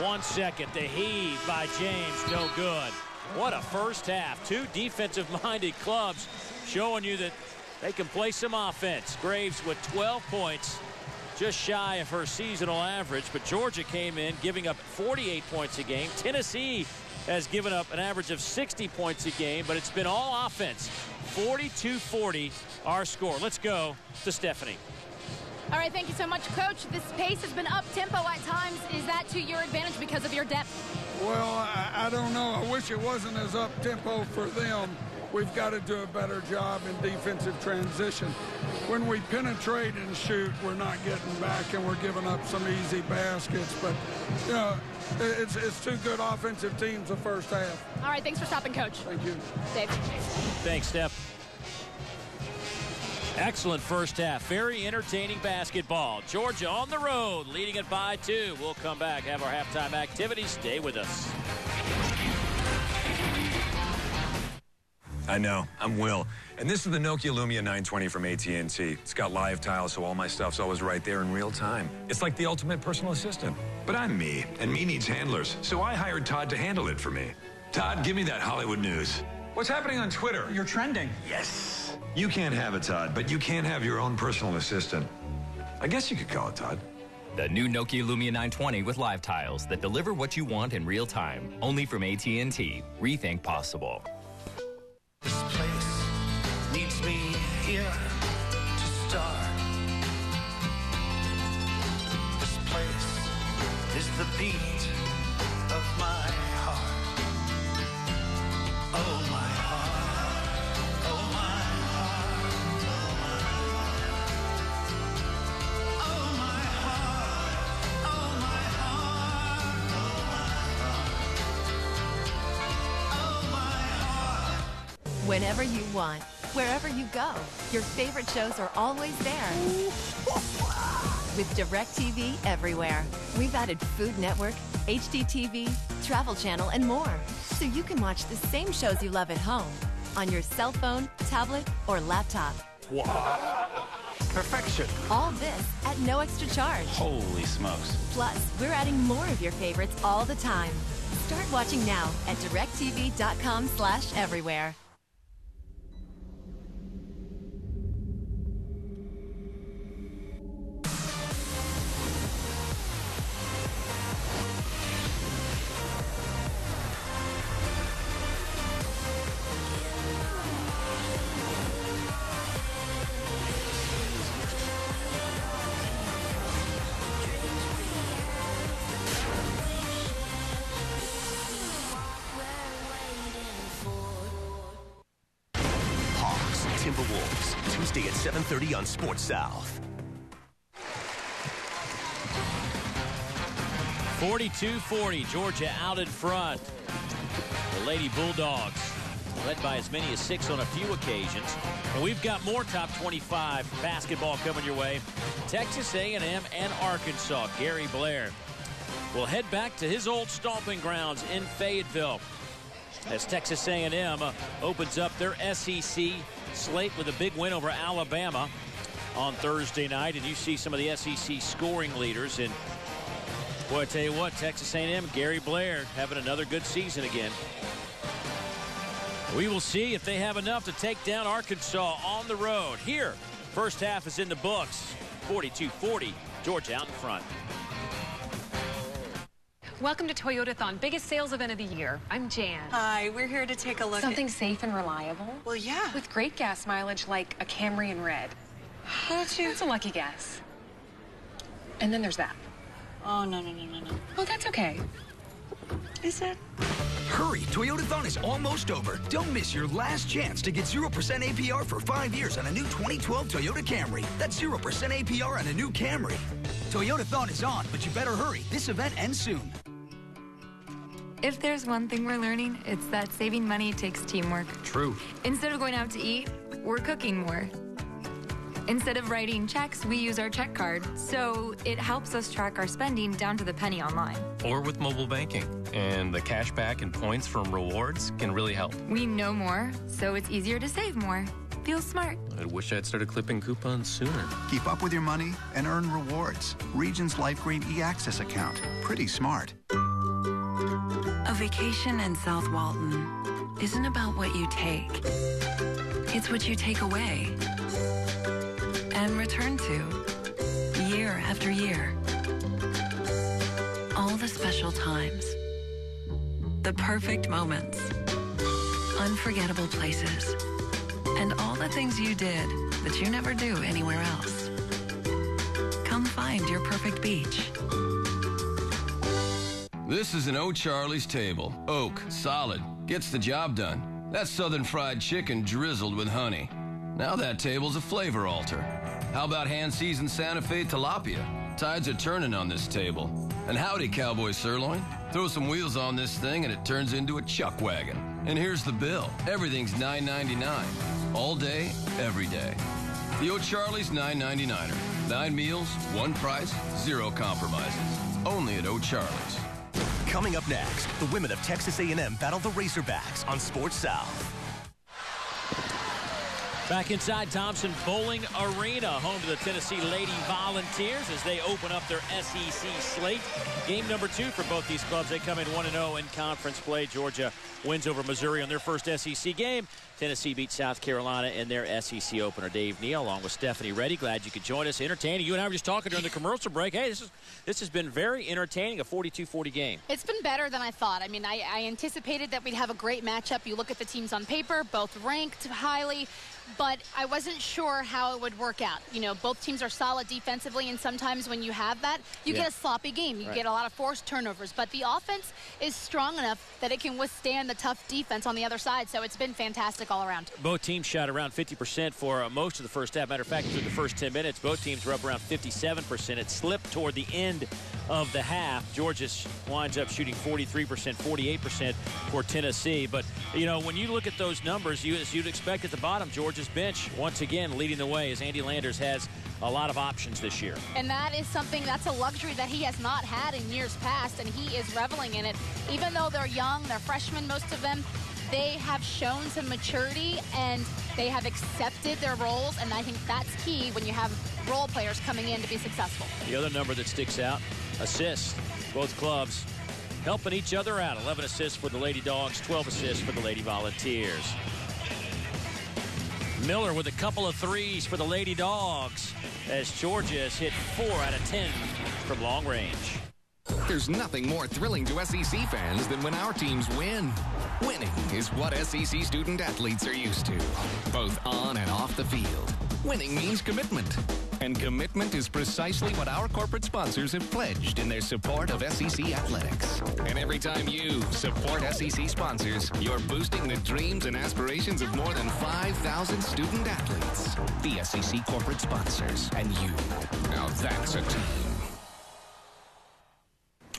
1 second. The heave by James. No good. What a first half. 2 defensive-minded clubs showing you that they can play some offense. Graves with 12 points. Just shy of her seasonal average, but Georgia came in giving up 48 points a game. Tennessee has given up an average of 60 points a game, but it's been all offense. 42-40 our score. Let's go to Stephanie. All right, thank you so much, Coach. This pace has been up-tempo at times. Is that to your advantage because of your depth? Well, I don't know. I wish it wasn't as up-tempo for them. We've got to do a better job in defensive transition. When we penetrate and shoot, we're not getting back, and we're giving up some easy baskets. But, you know, it's 2 good offensive teams the first half. All right, thanks for stopping, Coach. Thank you. Dave. Thanks, Steph. Excellent first half. Very entertaining basketball. Georgia on the road, leading it by 2. We'll come back, have our halftime activities. Stay with us. I know. I'm Will. And this is the Nokia Lumia 920 from AT&T. It's got live tile, so all my stuff's always right there in real time. It's like the ultimate personal assistant. But I'm me, and me needs handlers, so I hired Todd to handle it for me. Todd, give me that Hollywood news. What's happening on Twitter? You're trending. Yes. You can't have it, Todd, but you can have your own personal assistant. I guess you could call it Todd. The new Nokia Lumia 920 with live tiles that deliver what you want in real time. Only from AT&T. Rethink possible. This place needs me here to start. This place is the beat of my heart. Oh, my heart. Oh, my heart. Oh, my heart. Oh, my heart. Oh, my heart. Whenever you want, wherever you go, your favorite shows are always there. With DirecTV Everywhere, we've added Food Network, HDTV, Travel Channel, and more. So you can watch the same shows you love at home on your cell phone, tablet, or laptop. Wow. Perfection. All this at no extra charge. Holy smokes. Plus, we're adding more of your favorites all the time. Start watching now at directtv.com/everywhere. Timberwolves, Tuesday at 7:30 on Sports South. 42-40, Georgia out in front. The Lady Bulldogs led by as many as 6 on a few occasions. And we've got more top 25 basketball coming your way. Texas A&M and Arkansas. Gary Blair will head back to his old stomping grounds in Fayetteville as Texas A&M opens up their SEC slate with a big win over Alabama on Thursday night. And you see some of the SEC scoring leaders. And boy, I tell you what, Texas A&M, Gary Blair having another good season again. We will see if they have enough to take down Arkansas on the road. Here, first half is in the books. 42-40, Georgia out in front. Welcome to Toyotathon, biggest sales event of the year. I'm Jan. Hi, we're here to take a look Something safe and reliable? Well, yeah. With great gas mileage like a Camry in red. How did you? That's a lucky guess. And then there's that. Oh, no. Oh, that's okay. Is it? Hurry, Toyotathon is almost over. Don't miss your last chance to get 0% APR for 5 years on a new 2012 Toyota Camry. That's 0% APR on a new Camry. Toyotathon is on, but you better hurry. This event ends soon. If there's one thing we're learning, it's that saving money takes teamwork. True. Instead of going out to eat, we're cooking more. Instead of writing checks, we use our check card, so it helps us track our spending down to the penny online. Or with mobile banking. And the cash back and points from rewards can really help. We know more, so it's easier to save more. Feels smart. I wish I'd started clipping coupons sooner. Keep up with your money and earn rewards. Regions Life Green e-Access account. Pretty smart. A vacation in South Walton isn't about what you take. It's what you take away and return to year after year. All the special times, the perfect moments, unforgettable places, and all the things you did that you never do anywhere else. Come find your perfect beach. This is an O'Charlie's table. Oak, solid, gets the job done. That's southern fried chicken drizzled with honey. Now that table's a flavor alter. How about hand-seasoned Santa Fe tilapia? Tides are turning on this table. And howdy, cowboy sirloin. Throw some wheels on this thing and it turns into a chuck wagon. And here's the bill. Everything's $9.99. All day, every day. The O'Charlie's $9.99er. 9 meals, 1 price, 0 compromises. Only at O'Charlie's. Coming up next, the women of Texas A&M battle the Razorbacks on Sports South. Back inside Thompson Bowling Arena, home to the Tennessee Lady Volunteers as they open up their SEC slate. Game number 2 for both these clubs. They come in 1-0 in conference play. Georgia wins over Missouri on their first SEC game. Tennessee beats South Carolina in their SEC opener. Dave Neal along with Stephanie Reddy. Glad you could join us. Entertaining. You and I were just talking during the commercial break. Hey, this has been very entertaining, a 42-40 game. It's been better than I thought. I mean, I anticipated that we'd have a great matchup. You look at the teams on paper, both ranked highly, but I wasn't sure how it would work out. You know, both teams are solid defensively, and sometimes when you have that, you get a sloppy game. You get a lot of forced turnovers, but the offense is strong enough that it can withstand the tough defense on the other side, so it's been fantastic all around. Both teams shot around 50% for most of the first half. Matter of fact, through the first 10 minutes, both teams were up around 57%. It slipped toward the end of the half. Georgia winds up shooting 43%, 48% for Tennessee. But, you know, when you look at those numbers, as you'd expect at the bottom, Georgia's bench once again leading the way as Andy Landers has a lot of options this year. And that is something, that's a luxury that he has not had in years past, and he is reveling in it. Even though they're young, they're freshmen, most of them, they have shown some maturity and they have accepted their roles, and I think that's key when you have role players coming in to be successful. The other number that sticks out, assists. Both clubs helping each other out. 11 assists for the Lady Dogs, 12 assists for the Lady Volunteers. Miller with a couple of threes for the Lady Dogs as Georgia has hit 4 out of 10 from long range. There's nothing more thrilling to SEC fans than when our teams win. Winning is what SEC student athletes are used to, both on and off the field. Winning means commitment, and commitment is precisely what our corporate sponsors have pledged in their support of SEC athletics. And every time you support SEC sponsors, you're boosting the dreams and aspirations of more than 5,000 student athletes. The SEC corporate sponsors, and you. Now that's a team.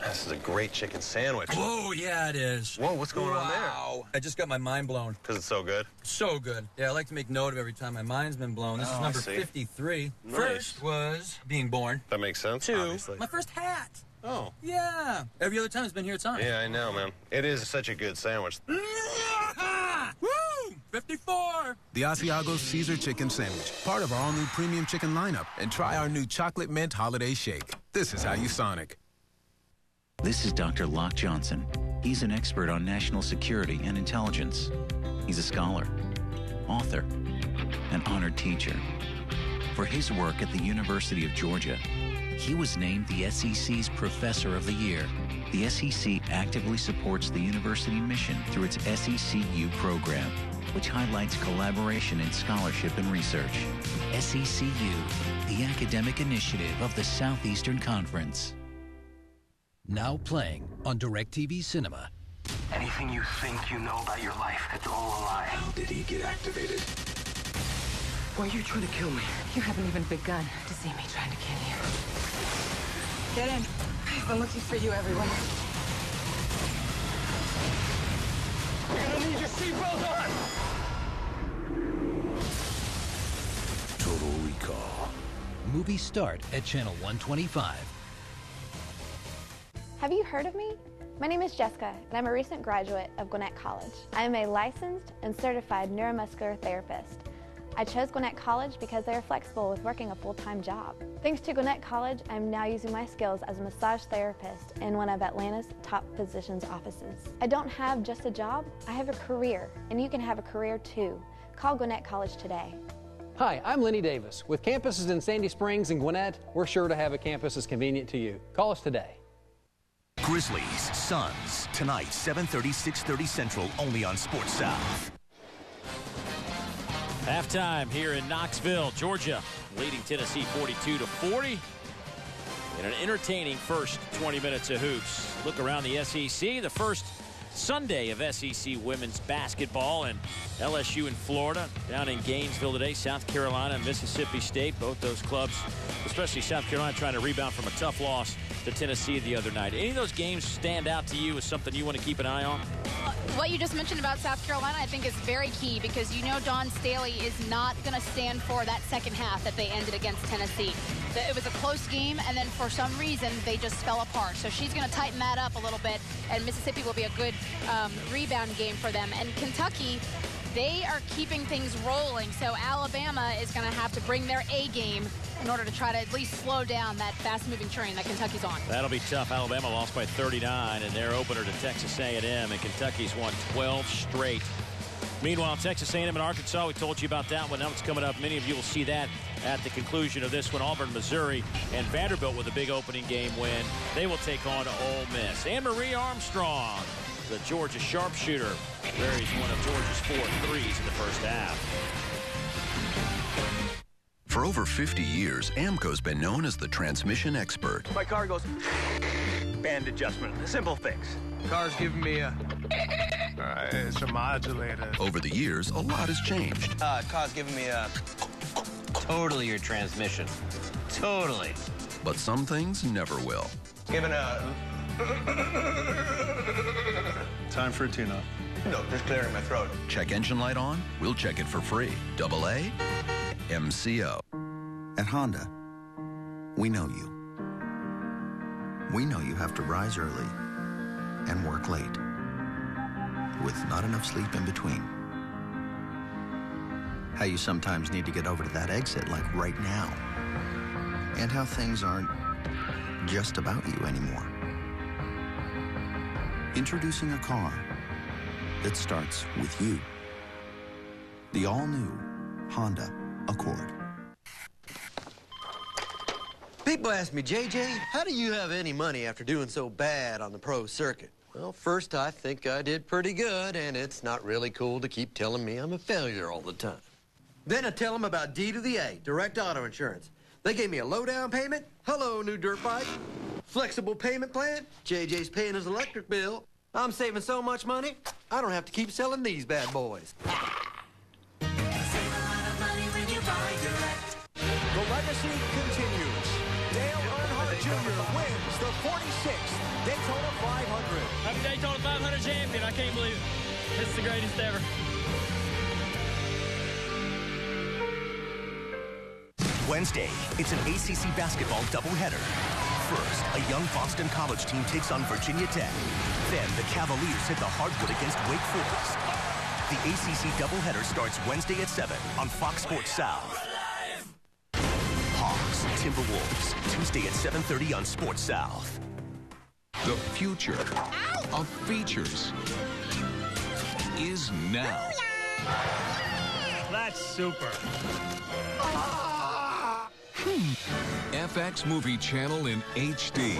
This is a great chicken sandwich. Whoa, yeah, it is. Whoa, what's going on there? Wow. I just got my mind blown. Because it's so good? So good. Yeah, I like to make note of every time my mind's been blown. This is number 53. Nice. First was being born. That makes sense, 2, obviously. my first hat. Oh. Yeah. Every other time it's been here at Sonic. Yeah, I know, man. It is such a good sandwich. Woo! 54. The Asiago Caesar Chicken Sandwich, part of our all-new premium chicken lineup. And try our new chocolate mint holiday shake. This is how you Sonic. This is Dr. Locke Johnson. He's an expert on national security and intelligence. He's a scholar, author, an honored teacher. For his work at the University of Georgia, he was named the SEC's Professor of the Year. The SEC actively supports the university mission through its SECU program, which highlights collaboration in scholarship and research. SECU, the academic initiative of the Southeastern Conference. Now playing on DirecTV Cinema. Anything you think you know about your life, it's all a lie. How did he get activated? Why are you trying to kill me? You haven't even begun to see me trying to kill you. Get in. I've been looking for you everywhere. You're gonna need your seatbelt on! Total Recall. Movies start at Channel 125. Have you heard of me? My name is Jessica, and I'm a recent graduate of Gwinnett College. I am a licensed and certified neuromuscular therapist. I chose Gwinnett College because they are flexible with working a full-time job. Thanks to Gwinnett College, I'm now using my skills as a massage therapist in one of Atlanta's top physicians' offices. I don't have just a job, I have a career, and you can have a career too. Call Gwinnett College today. Hi, I'm Lenny Davis. With campuses in Sandy Springs and Gwinnett, we're sure to have a campus that's convenient to you. Call us today. Grizzlies, Suns, tonight, 7:30, 6:30 Central, only on Sports South. Halftime here in Knoxville, Georgia, leading Tennessee 42-40. In an entertaining first 20 minutes of hoops. Look around the SEC, the first Sunday of SEC women's basketball, and LSU in Florida, down in Gainesville today, South Carolina and Mississippi State. Both those clubs, especially South Carolina, trying to rebound from a tough loss to Tennessee the other night. Any of those games stand out to you as something you want to keep an eye on? What you just mentioned about South Carolina, I think, is very key because you know Dawn Staley is not going to stand for that second half that they ended against Tennessee. It was a close game, and then for some reason, they just fell apart. So she's going to tighten that up a little bit, and Mississippi will be a good rebound game for them. And Kentucky, they are keeping things rolling, so Alabama is going to have to bring their A game in order to try to at least slow down that fast-moving train that Kentucky's on. That'll be tough. Alabama lost by 39 in their opener to Texas A&M, and Kentucky's won 12 straight. Meanwhile, Texas A&M and Arkansas, we told you about that one. Now it's coming up. Many of you will see that at the conclusion of this one. Auburn, Missouri, and Vanderbilt with a big opening game win. They will take on Ole Miss. Anne-Marie Armstrong, the Georgia sharpshooter, buries one of Georgia's 4 threes in the first half. For over 50 years, AMCO's been known as the transmission expert. My car goes band adjustment, a simple fix. Car's giving me a it's a modulator. Over the years, a lot has changed. Car's giving me a totally your transmission. Totally. But some things never will. Giving a time for a tune-up. No, just clearing my throat. Check engine light on? We'll check it for free. AA MCO. At Honda, we know you. We know you have to rise early and work late, with not enough sleep in between. How you sometimes need to get over to that exit like right now. And how things aren't just about you anymore. Introducing a car that starts with you. The all-new Honda Accord. People ask me, JJ, how do you have any money after doing so bad on the pro circuit? Well, first, I think I did pretty good, and it's not really cool to keep telling me I'm a failure all the time. Then I tell them about D to the A, direct auto insurance. They gave me a low down payment. Hello, new dirt bike. Flexible payment plan. JJ's paying his electric bill. I'm saving so much money, I don't have to keep selling these bad boys. The legacy continues. Dale Earnhardt Jr. wins the 46th Daytona 500. I'm a Daytona 500 champion. I can't believe it. This is the greatest ever. Wednesday, it's an ACC basketball doubleheader. First, a young Boston College team takes on Virginia Tech. Then, the Cavaliers hit the hardwood against Wake Forest. The ACC doubleheader starts Wednesday at 7 on Fox Sports South. Hawks, Timberwolves, Tuesday at 7:30 on Sports South. The future of features is now. That's super. FX Movie Channel in HD.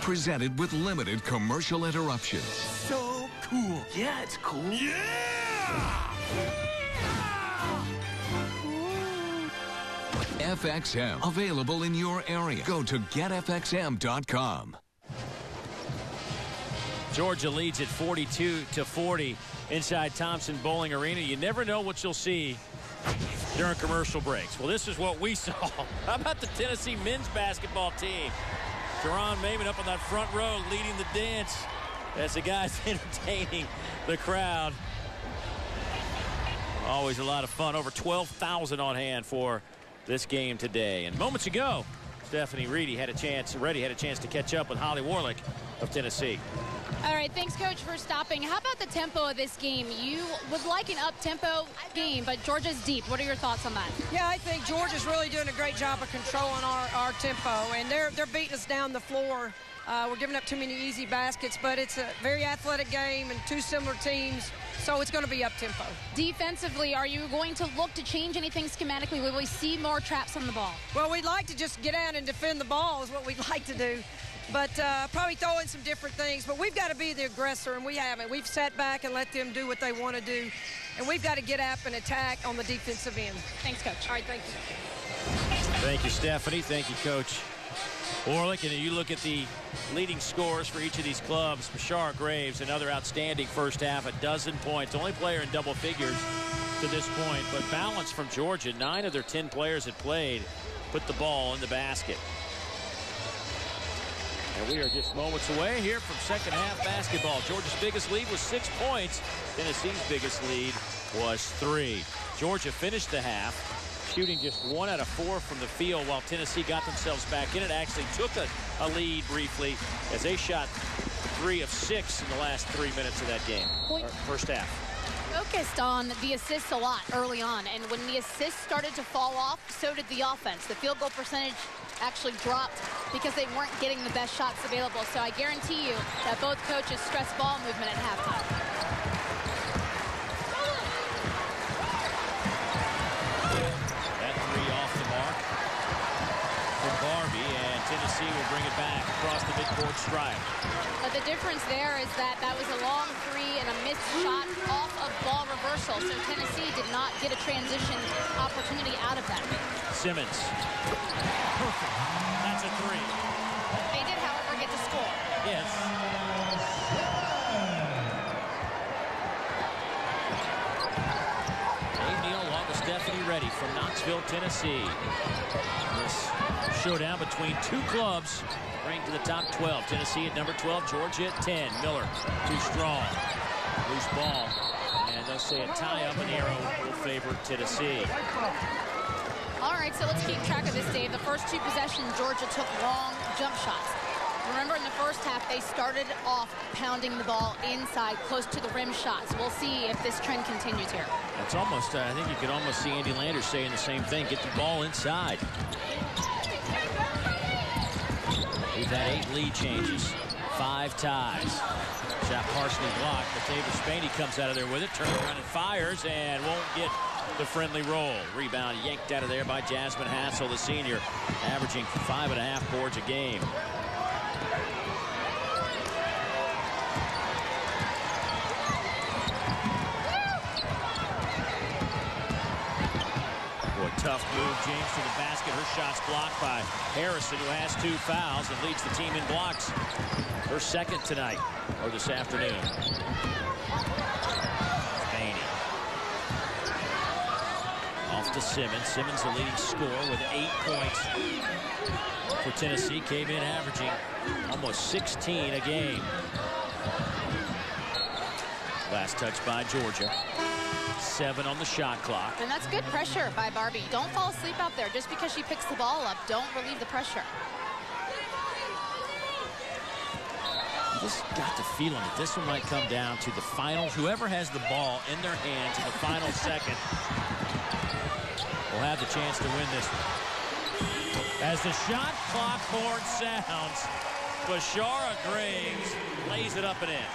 Presented with limited commercial interruptions. So cool. Yeah, it's cool. FXM, available in your area. Go to getfxm.com. Georgia leads at 42-40 inside Thompson Bowling Arena. You never know what you'll see during commercial breaks. Well, this is what we saw. How about the Tennessee men's basketball team? Jerron Maimon up on that front row leading the dance as the guys entertaining the crowd. Always a lot of fun. Over 12,000 on hand for this game today. And moments ago, Stephanie Reedy had a chance to catch up with Holly Warlick of Tennessee. All right, thanks, Coach, for stopping. How about the tempo of this game? You would like an up-tempo game, but Georgia's deep. What are your thoughts on that? Yeah, I think Georgia's really doing a great job of controlling our tempo, and they're beating us down the floor. We're giving up too many easy baskets, but it's a very athletic game and two similar teams, so it's going to be up-tempo. Defensively, are you going to look to change anything schematically? Will we see more traps on the ball? Well, we'd like to just get out and defend the ball is what we'd like to do. But probably throw in some different things. But we've got to be the aggressor, and we haven't. We've sat back and let them do what they want to do. And we've got to get up and attack on the defensive end. Thanks, Coach. All right, thank you. Thank you, Stephanie. Thank you, Coach Orlick. And you look at the leading scores for each of these clubs. Bashar Graves, another outstanding first half, 12 points. Only player in double figures to this point. But balance from Georgia. 9 of their 10 players that played put the ball in the basket. And we are just moments away here from second half basketball. Georgia's biggest lead was 6 points. Tennessee's biggest lead was 3. Georgia finished the half shooting just 1 out of 4 from the field while Tennessee got themselves back in it. Actually took a lead briefly as they shot 3 of 6 in the last 3 minutes of that game. First half. Focused on the assists a lot early on, and when the assists started to fall off, so did the offense. The field goal percentage actually dropped because they weren't getting the best shots available. So I guarantee you that both coaches stressed ball movement at halftime. That 3 off the mark for Barbie, and Tennessee will bring it back across the midcourt stripe. But the difference there is that was a long 3 and a missed shot off of ball reversal. So Tennessee did not get a transition opportunity out of that. Simmons. Perfect. That's a 3. They did, however, get to score. Yes. Dave Neal along with Stephanie Reddy from Knoxville, Tennessee. This showdown between 2 clubs ranked to the top 12. Tennessee at number 12, Georgia at 10. Miller too strong. Loose ball. And they'll say a tie-up, and the arrow will favor Tennessee. All right, so let's keep track of this, Dave. The first 2 possessions, Georgia took long jump shots. Remember, in the first half, they started off pounding the ball inside, close to the rim shots. We'll see if this trend continues here. That's almost, I think you could almost see Andy Landers saying the same thing. Get the ball inside. We've had 8 lead changes, 5 ties. Shot partially blocked, but David Spaney comes out of there with it, turns around and fires, and won't get the friendly roll. Rebound yanked out of there by Jasmine Hassel, the senior, averaging 5.5 boards a game. Boy, tough move. James to the basket. Her shot's blocked by Harrison, who has 2 fouls and leads the team in blocks. Her second tonight, or this afternoon. Spaney. Off to Simmons. Simmons, the leading scorer with 8 points for Tennessee. Came in averaging almost 16 a game. Last touch by Georgia. 7 on the shot clock. And that's good pressure by Barbie. Don't fall asleep out there. Just because she picks the ball up, don't relieve the pressure. Just got the feeling that this one might come down to the finals. Whoever has the ball in their hands in the final second will have the chance to win this one. As the shot clock horn sounds, Bashara Graves lays it up and in.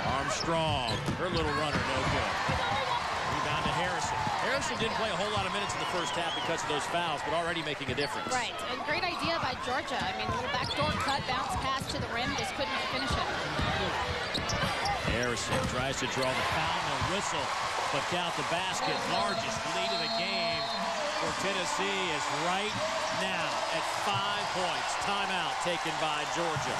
Armstrong, her little runner, no good. Rebound to Harrison. Harrison didn't play a whole lot of minutes in the first half because of those fouls, but already making a difference. Right, and great idea by Georgia. I mean, a little backdoor cut, bounce pass to the rim, just couldn't finish it. Harrison tries to draw the foul, no whistle, but count the basket. Largest lead of the game for Tennessee is right now at 5 points. Timeout taken by Georgia.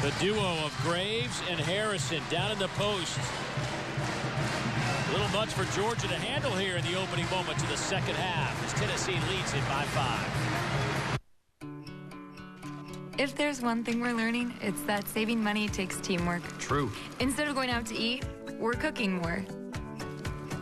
The duo of Graves and Harrison down in the post. A little much for Georgia to handle here in the opening moments of the second half as Tennessee leads it by 5. If there's one thing we're learning, it's that saving money takes teamwork. True. Instead of going out to eat, we're cooking more.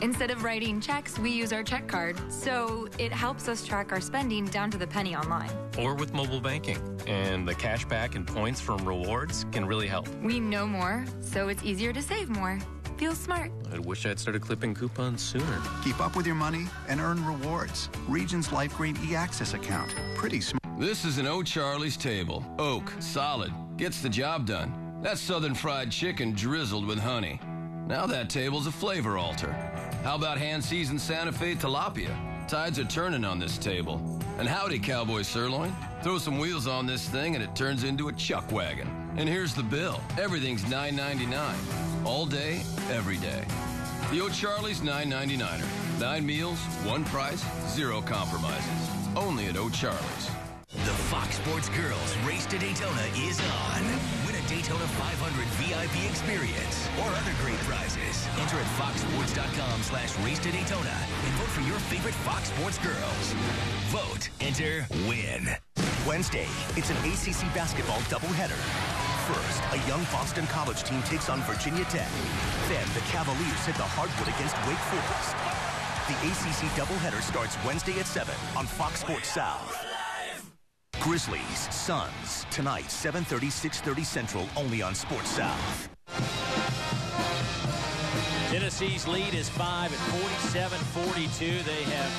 Instead of writing checks, we use our check card, so it helps us track our spending down to the penny online. Or with mobile banking. And the cash back and points from rewards can really help. We know more, so it's easier to save more. Feels smart. I wish I'd started clipping coupons sooner. Keep up with your money and earn rewards. Regions Life Green e-Access account. Pretty smart. This is an O'Charlie's table. Oak, solid, gets the job done. That's Southern fried chicken drizzled with honey. Now that table's a flavor altar. How about hand-seasoned Santa Fe tilapia? Tides are turning on this table. And howdy, cowboy sirloin. Throw some wheels on this thing and it turns into a chuck wagon. And here's the bill. Everything's $9.99. All day, every day. The O'Charlie's $9.99er. 9 meals, 1 price, 0 compromises. Only at O'Charlie's. The Fox Sports Girls Race to Daytona is on. Win a Daytona 500 VIP experience or other great prizes. Enter at foxsports.com/race to Daytona and vote for your favorite Fox Sports Girls. Vote, enter, win. Wednesday, it's an ACC basketball doubleheader. First, a young Boston College team takes on Virginia Tech. Then, the Cavaliers hit the hardwood against Wake Forest. The ACC doubleheader starts Wednesday at 7 on Fox Sports South. Grizzlies, Suns, tonight, 7:30, 6:30 Central, only on Sports South. Tennessee's lead is 5 at 47-42. They have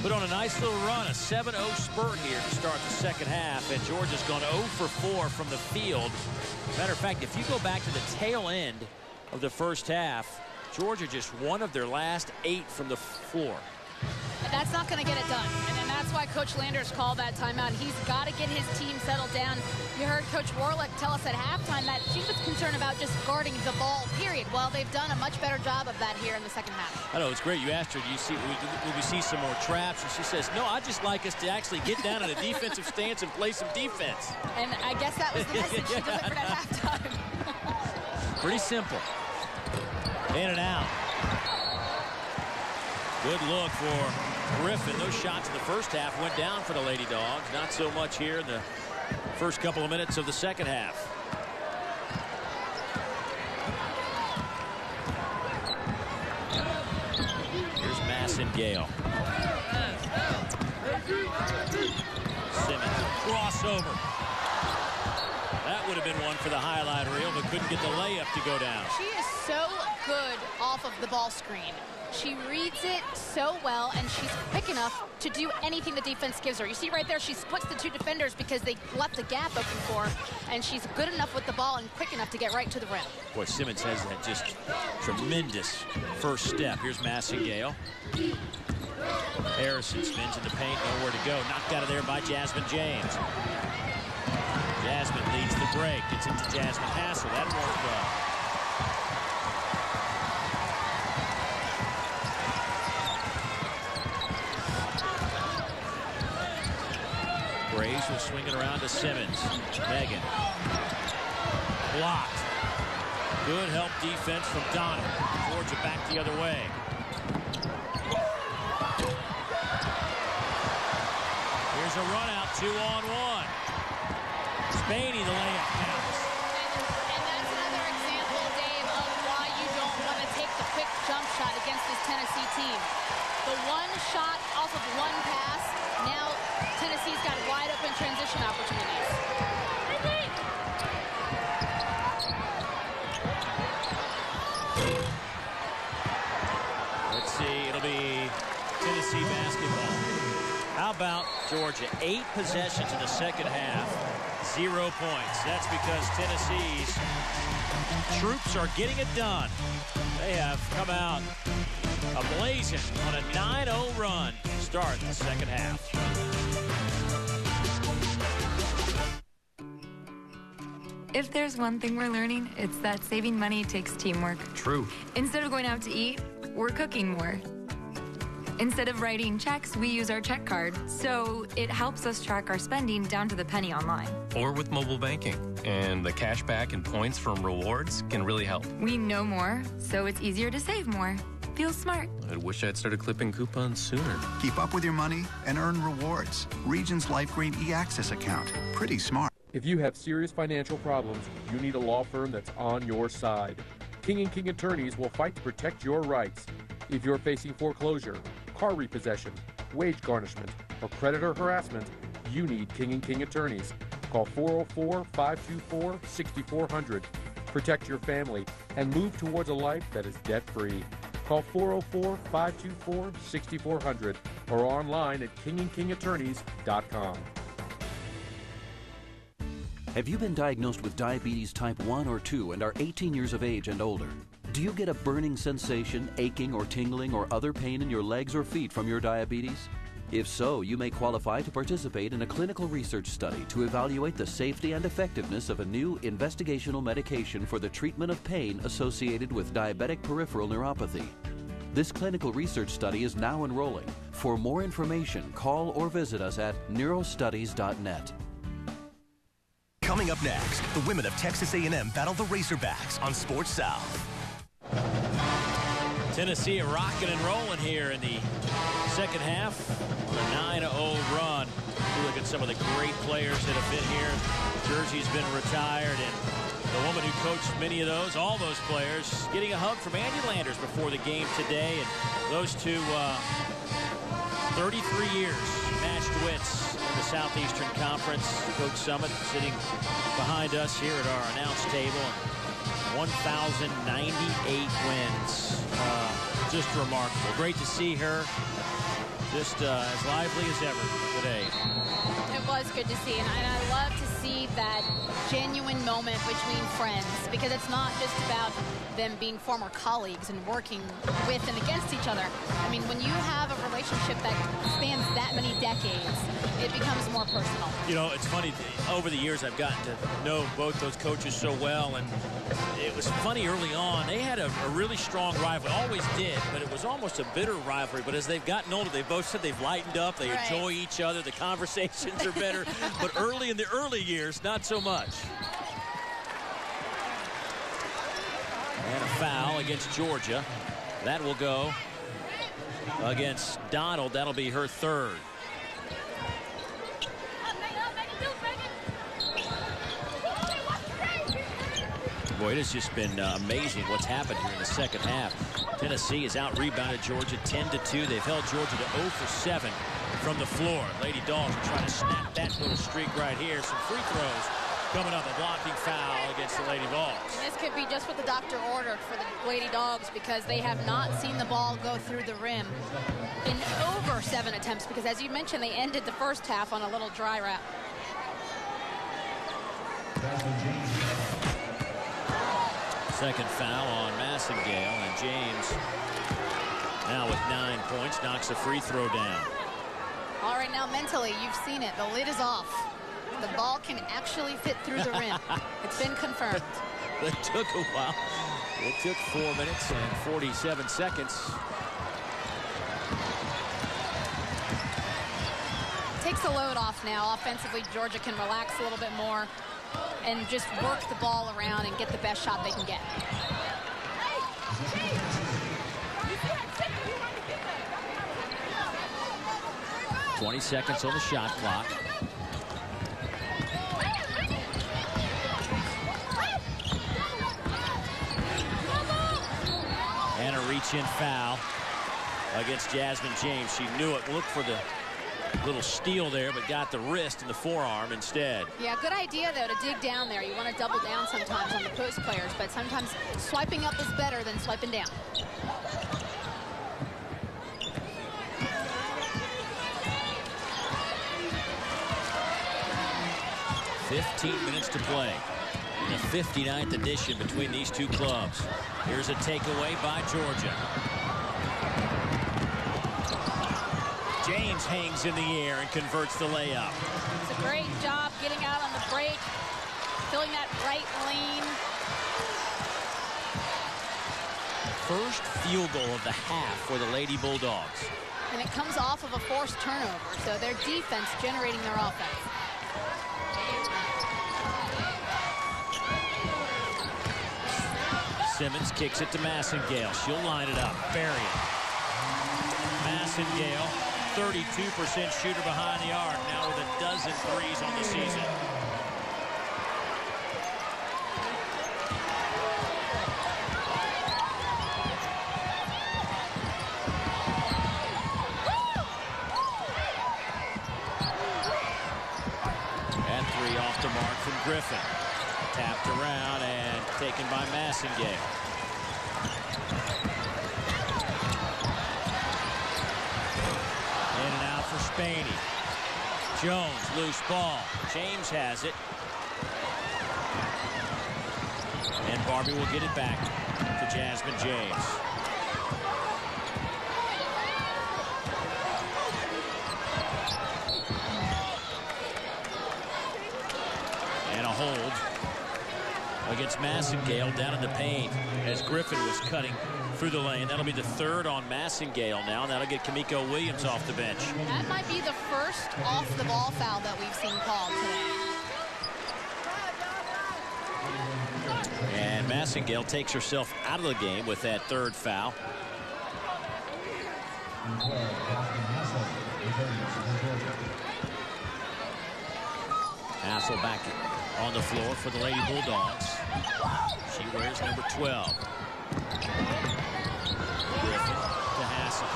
put on a nice little run, a 7-0 spurt here to start the second half, and Georgia's gone 0 for 4 from the field. Matter of fact, if you go back to the tail end of the first half, Georgia just 1 of their last 8 from the floor. And that's not going to get it done. And that's why Coach Landers called that timeout. He's got to get his team settled down. You heard Coach Warlick tell us at halftime that she was concerned about just guarding the ball, period. Well, they've done a much better job of that here in the second half. I know, it's great. You asked her, will we see some more traps? And she says, no, I'd just like us to actually get down in a defensive stance and play some defense. And I guess that was the message she delivered at halftime. Pretty simple. In and out. Good look for Griffin. Those shots in the first half went down for the Lady Dogs. Not so much here in the first couple of minutes of the second half. Here's Massengale. Simmons, crossover. That would have been one for the highlight reel, but couldn't get the layup to go down. She is so good off of the ball screen. She reads it so well, and she's quick enough to do anything the defense gives her. You see right there, she splits the two defenders because they left a gap open for her, and she's good enough with the ball and quick enough to get right to the rim. Boy, Simmons has that just tremendous first step. Here's Massengale. Harrison spins in the paint, nowhere to go. Knocked out of there by Jasmine James. Jasmine leads the break. Gets into Jasmine Hassel. That worked well. Graves was swinging around to Simmons. Megan. Blocked. Good help defense from Donovan. Georgia back the other way. Here's a run out, 2-on-1. Spaney, the layup counts. And that's another example, Dave, of why you don't want to take the quick jump shot against this Tennessee team. The one shot off of one pass, now Tennessee's got wide open transition opportunities. Let's see, it'll be Tennessee basketball. How about Georgia? 8 possessions in the second half, 0 points. That's because Tennessee's troops are getting it done. They have come out ablazing on a 9-0 run to start the second half. If there's one thing we're learning, it's that saving money takes teamwork. True. Instead of going out to eat, we're cooking more. Instead of writing checks, we use our check card, so it helps us track our spending down to the penny online. Or with mobile banking. And the cash back and points from rewards can really help. We know more, so it's easier to save more. Feels smart. I wish I'd started clipping coupons sooner. Keep up with your money and earn rewards. Regions Life Green e-Access account. Pretty smart. If you have serious financial problems, you need a law firm that's on your side. King & King Attorneys will fight to protect your rights. If you're facing foreclosure, car repossession, wage garnishment, or creditor harassment, you need King & King Attorneys. Call 404-524-6400. Protect your family and move towards a life that is debt-free. Call 404-524-6400 or online at kingandkingattorneys.com. Have you been diagnosed with diabetes type 1 or 2 and are 18 years of age and older? Do you get a burning sensation, aching or tingling, or other pain in your legs or feet from your diabetes? If so, you may qualify to participate in a clinical research study to evaluate the safety and effectiveness of a new investigational medication for the treatment of pain associated with diabetic peripheral neuropathy. This clinical research study is now enrolling. For more information, call or visit us at neurostudies.net. Coming up next, the women of Texas A&M battle the Razorbacks on Sports South. Tennessee rocking and rolling here in the second half on a 9-0 run. You look at some of the great players that have been here. Jersey's been retired, and the woman who coached many of those, all those players, getting a hug from Andy Landers before the game today. And those two, 33 years, matched wits in the Southeastern Conference. Coach Summit sitting behind us here at our announce table. 1,098 wins. Just remarkable. Great to see her. Just as lively as ever today. It was good to see, and I love to see that genuine moment between friends, because it's not just about them being former colleagues and working with and against each other. I mean, when you have a relationship that spans that many decades, it becomes more personal. You know, it's funny, over the years I've gotten to know both those coaches so well, and it was funny early on. They had a really strong rivalry, always did, but it was almost a bitter rivalry. But as they've gotten older, they've both said they've lightened up, they enjoy each other, the conversations are better. But in the early years, not so much. And a foul against Georgia. That will go against Donald. That'll be her third. Boy, it has just been amazing what's happened here in the second half. Tennessee has out-rebounded Georgia 10-2. They've held Georgia to 0 for 7 from the floor. Lady Dogs are trying to snap that little streak right here. Some free throws coming up. A blocking foul against the Lady Vols. This could be just what the doctor ordered for the Lady Dogs, because they have not seen the ball go through the rim in over 7 attempts, because as you mentioned, they ended the first half on a little dry wrap. Second foul on Massengale, and James now with 9 points knocks a free throw down. All right, now mentally, you've seen it. The lid is off. The ball can actually fit through the rim. It's been confirmed. That took a while. It took 4 minutes and 47 seconds. Takes the load off now. Offensively, Georgia can relax a little bit more and just work the ball around and get the best shot they can get. "20 seconds on the shot clock. And a reach-in foul against Jasmine James. She knew it. Looked for the little steal there, but got the wrist and the forearm instead. Yeah, good idea, though, to dig down there. You want to double down sometimes on the post players, but sometimes swiping up is better than swiping down. "15 minutes to play in the 59th edition between these two clubs." Here's a takeaway by Georgia. James hangs in the air and converts the layup. It's a great job getting out on the break, filling that right lane. First field goal of the half for the Lady Bulldogs. And it comes off of a forced turnover, so their defense generating their offense. Simmons kicks it to Massengale. She'll line it up. Bury it. Massengale, 32% shooter behind the arc, now with a dozen threes on the season. And 3 off the mark from Griffin. Tapped around and taken by Massengale. In and out for Spaney. Jones, loose ball. James has it. And Barbie will get it back to Jasmine James. And a hold against Massengale down in the paint as Griffin was cutting through the lane. That'll be the third on Massengale now, and that'll get Kamiko Williams off the bench. That might be the first off-the-ball foul that we've seen called today. And Massengale takes herself out of the game with that third foul. Hassel back on the floor for the Lady Bulldogs. She wears number 12. Griffin to Hassel.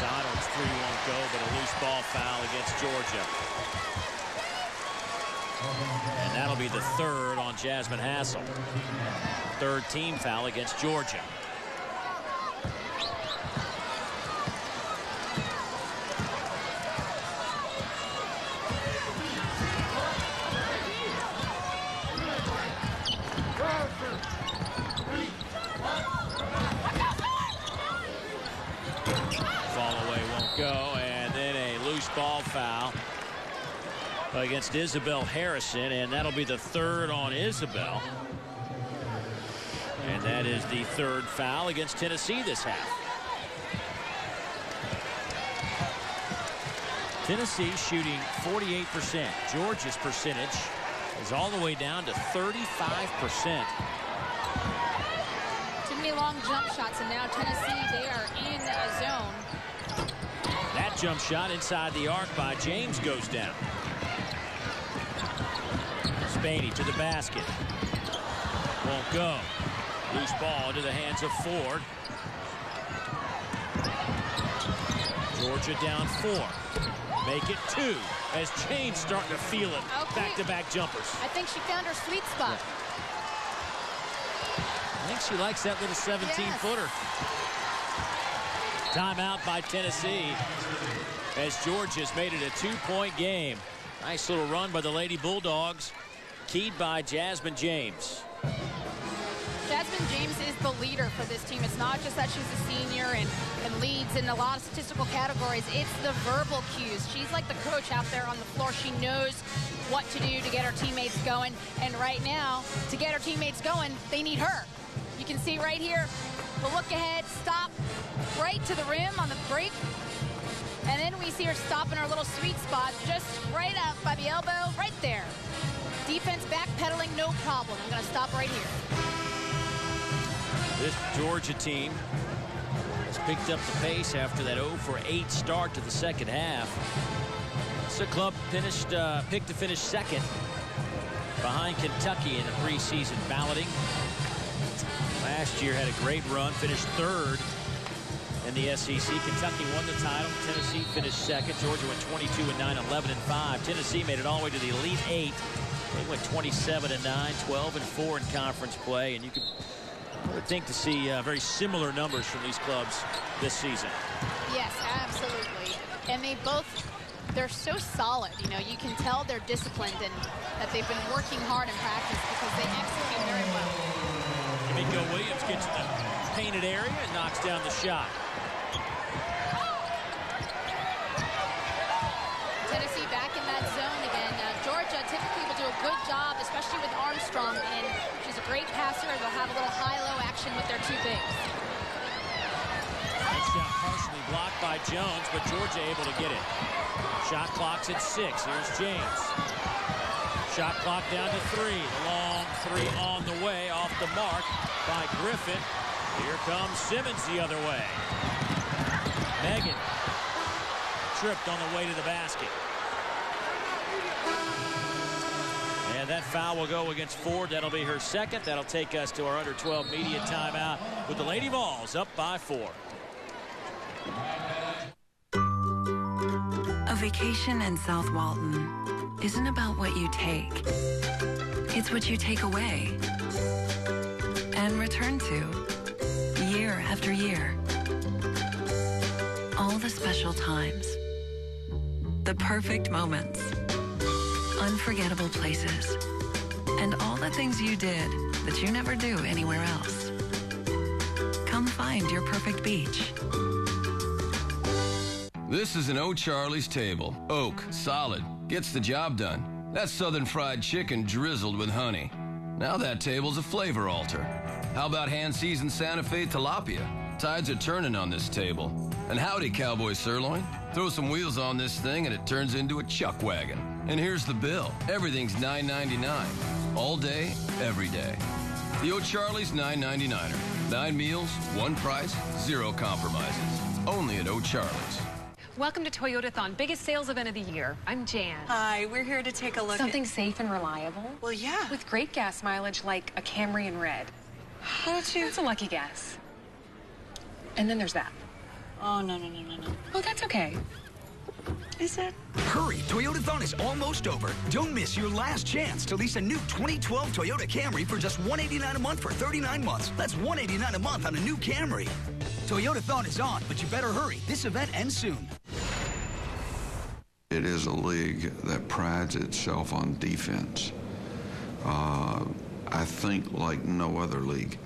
Donald's three won't go, but a loose ball foul against Georgia. And that'll be the third on Jasmine Hassel. Third team foul against Georgia. Ball foul against Isabel Harrison, and that'll be the third on Isabel. And that is the third foul against Tennessee this half. Tennessee shooting 48%. Georgia's percentage is all the way down to 35%. Too many long jump shots, and now Tennessee, they are in a zone. That jump shot inside the arc by James goes down. Spaney to the basket. Won't go. Loose ball into the hands of Ford. Georgia down 4. Make it 2 as James starting to feel it. Okay. Back-to-back jumpers. I think she found her sweet spot. I think she likes that little 17-footer. Timeout by Tennessee as Georgia's made it a 2-point game. Nice little run by the Lady Bulldogs, keyed by Jasmine James. Jasmine James is the leader for this team. It's not just that she's a senior and leads in a lot of statistical categories. It's the verbal cues. She's like the coach out there on the floor. She knows what to do to get her teammates going. And right now, to get her teammates going, they need her. You can see right here, the look ahead, stop right to the rim on the break. And then we see her stop in her little sweet spot, just right up by the elbow, right there. Defense backpedaling, no problem. I'm going to stop right here. This Georgia team has picked up the pace after that 0-for-8 start to the second half. The club picked to finish second behind Kentucky in the preseason balloting. Last year had a great run, finished third in the SEC. Kentucky won the title. Tennessee finished second. Georgia went 22-9, 11-5. Tennessee made it all the way to the Elite Eight. They went 27-9, 12-4 in conference play, and you would think to see very similar numbers from these clubs this season. Yes, absolutely. And they're so solid. You know, you can tell they're disciplined and that they've been working hard in practice because they execute very well. Kamiko Williams gets in the painted area and knocks down the shot. Tennessee back in that zone again. Georgia typically will do a good job, especially with Armstrong, and she's a great passer. They'll have a little high-low action with their two bigs. That shot partially blocked by Jones, but Georgia able to get it. Shot clock's at 6. Here's James. Shot clock down to 3. The long 3 on the way, off the mark by Griffin. Here comes Simmons the other way. Megan tripped on the way to the basket. And that foul will go against Ford. That'll be her second. That'll take us to our under-12 media timeout with the Lady Vols up by 4. A vacation in South Walton isn't about what you take. It's what you take away and return to year after year. All the special times, the perfect moments, unforgettable places, and all the things you did that you never do anywhere else. Come find your perfect beach. This is an O'Charlie's table. Oak, solid, gets the job done. That's Southern fried chicken drizzled with honey. Now that table's a flavor alter. How about hand-seasoned Santa Fe tilapia? Tides are turning on this table. And howdy, cowboy sirloin. Throw some wheels on this thing and it turns into a chuck wagon. And here's the bill. Everything's $9.99. All day, every day. The O'Charlie's $9.99er. 9 meals, 1 price, 0 compromises. Only at O'Charlie's. Welcome to Toyotathon, biggest sales event of the year. I'm Jan. Hi, we're here to take a look Something safe and reliable. Well, yeah. With great gas mileage like a Camry in red. That's a lucky guess. And then there's that. Oh, no. Oh, that's okay. Is it? Hurry, Toyotathon is almost over. Don't miss your last chance to lease a new 2012 Toyota Camry for just $189 a month for 39 months. That's $189 a month on a new Camry. Toyotathon is on, but you better hurry. This event ends soon. It is a league that prides itself on defense. I think like no other league.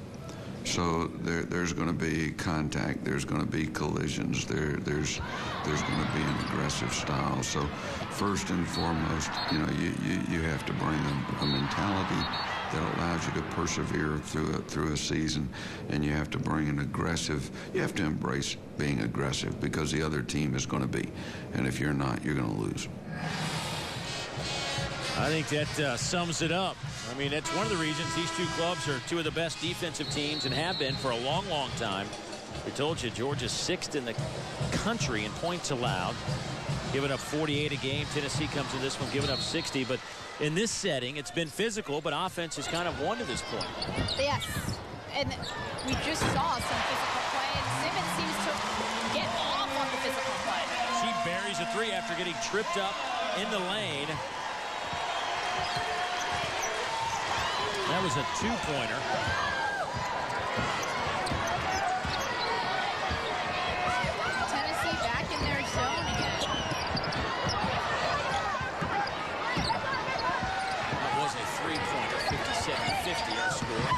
So there's going to be contact. There's going to be collisions. There's going to be an aggressive style. So first and foremost, you have to bring a mentality that allows you to persevere through a season, and you have to bring an aggressive. You have to embrace being aggressive because the other team is going to be, and if you're not, you're going to lose. I think that sums it up. I mean, that's one of the reasons these two clubs are two of the best defensive teams and have been for a long, long time. We told you Georgia's 6th in the country in points allowed, giving up 48 a game. Tennessee comes in this one giving up 60. But in this setting, it's been physical, but offense has kind of won to this point. Yes, and we just saw some physical play, and Simmons seems to get off on the physical play. She buries a 3 after getting tripped up in the lane. That was a 2-pointer. Tennessee back in their zone again. That was a 3-pointer, 57-50 our score.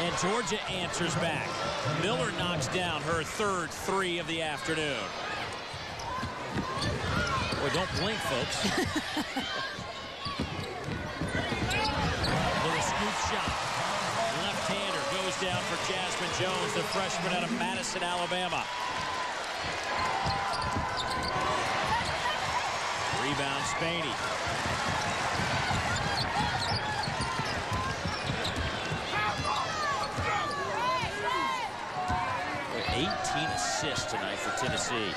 And Georgia answers back. Miller knocks down her 3rd 3 of the afternoon. Boy, don't blink, folks. Shot. Left-hander goes down for Jasmine Jones, the freshman out of Madison, Alabama. Rebound, Spaney. With 18 assists tonight for Tennessee.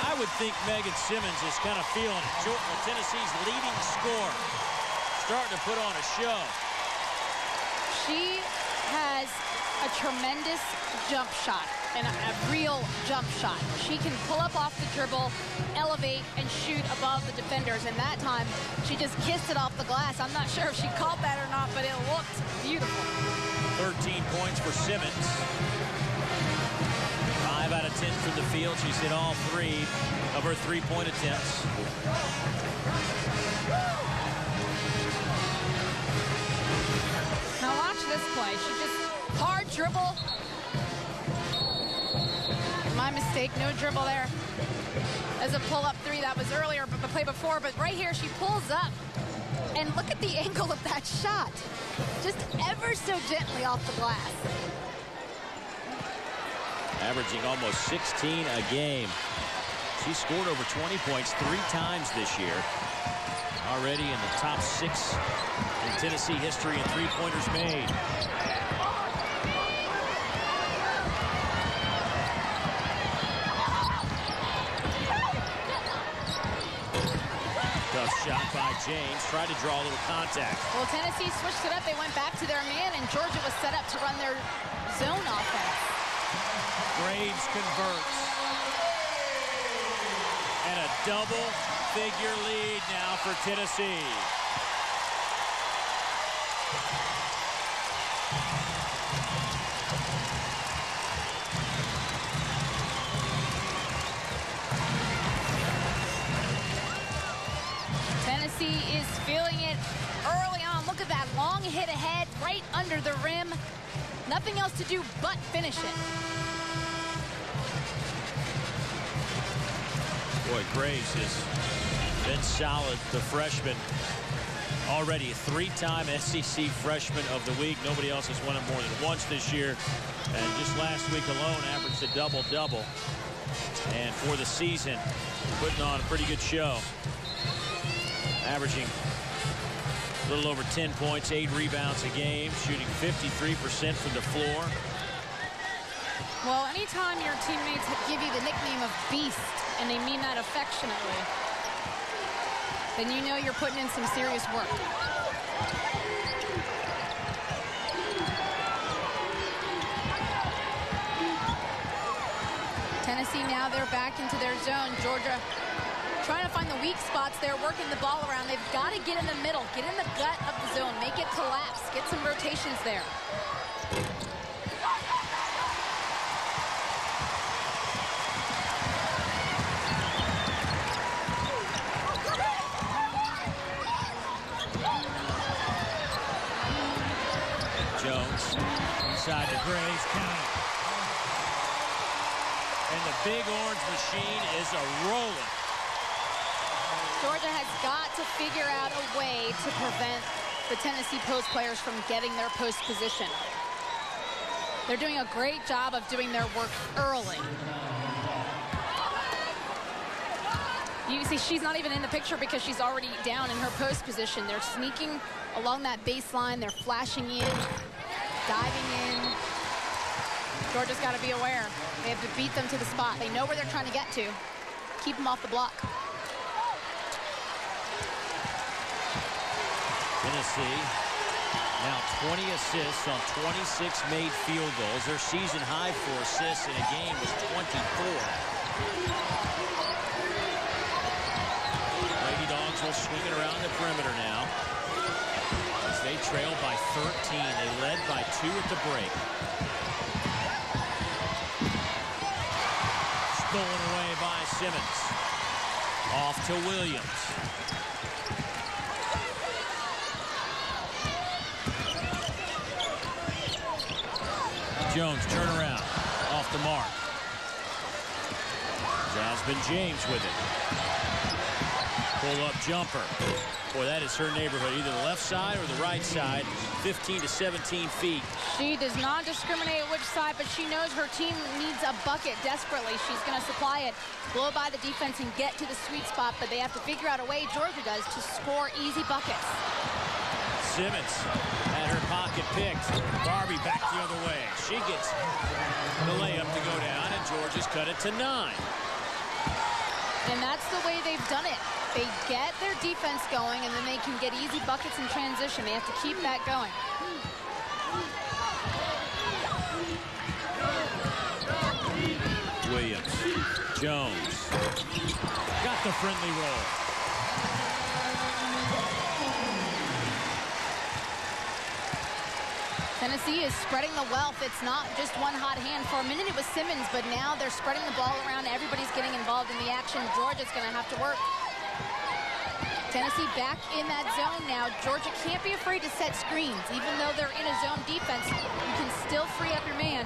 I would think Megan Simmons is kind of feeling it. Tennessee's leading scorer, starting to put on a show. She has a tremendous jump shot and a real jump shot. She can pull up off the dribble, elevate, and shoot above the defenders. And that time, she just kissed it off the glass. I'm not sure if she caught that or not, but it looked beautiful. 13 points for Simmons. 5 out of 10 from the field. She's hit all 3 of her 3-point attempts. Now watch this play. She just hard dribble. My mistake, no dribble there. As a pull-up 3, that was earlier, but the play before. But right here, she pulls up. And look at the angle of that shot. Just ever so gently off the glass. Averaging almost 16 a game. She scored over 20 points 3 times this year. Already in the top 6 in Tennessee history in 3-pointers made. Tough shot by James. Tried to draw a little contact. Well, Tennessee switched it up. They went back to their man, and Georgia was set up to run their zone offense. Graves converts. And a double-figure lead now for Tennessee. Tennessee is feeling it early on. Look at that long hit ahead, right under the rim. Nothing else to do but finish it. Boy, Graves has been solid, the freshman. Already a 3-time SEC Freshman of the Week. Nobody else has won it more than once this year. And just last week alone, averaged a double-double. And for the season, putting on a pretty good show. Averaging a little over 10 points, 8 rebounds a game, shooting 53% from the floor. Well, anytime your teammates give you the nickname of Beast, and they mean that affectionately, then you know you're putting in some serious work. Tennessee now, they're back into their zone. Georgia trying to find the weak spots there, working the ball around. They've got to get in the middle, get in the gut of the zone, make it collapse, get some rotations there. Jones inside the Graves, count it. And the big orange machine is a-rolling. Georgia has got to figure out a way to prevent the Tennessee post players from getting their post position. They're doing a great job of doing their work early. You see, she's not even in the picture because she's already down in her post position. They're sneaking along that baseline. They're flashing in, diving in. Georgia's got to be aware. They have to beat them to the spot. They know where they're trying to get to. Keep them off the block. Tennessee now 20 assists on 26 made field goals. Their season high for assists in a game was 24. Lady Dogs will swing it around the perimeter now. As they trail by 13. They led by 2 at the break. Stolen away by Simmons. Off to Williams. Jones, turn around, off the mark. Jasmine James with it. Pull-up jumper. Boy, that is her neighborhood, either the left side or the right side, 15 to 17 feet. She does not discriminate which side, but she knows her team needs a bucket desperately. She's going to supply it, blow by the defense, and get to the sweet spot, but they have to figure out a way, Georgia does, to score easy buckets. Simmons had her pocket picked. Barbie back the other way. She gets the layup to go down, and Georgia's cut it to 9. And that's the way they've done it. They get their defense going, and then they can get easy buckets in transition. They have to keep that going. Williams. Jones. Got the friendly roll. Tennessee is spreading the wealth. It's not just one hot hand. For a minute it was Simmons, but now they're spreading the ball around. Everybody's getting involved in the action. Georgia's going to have to work. Tennessee back in that zone now. Georgia can't be afraid to set screens. Even though they're in a zone defense, you can still free up your man.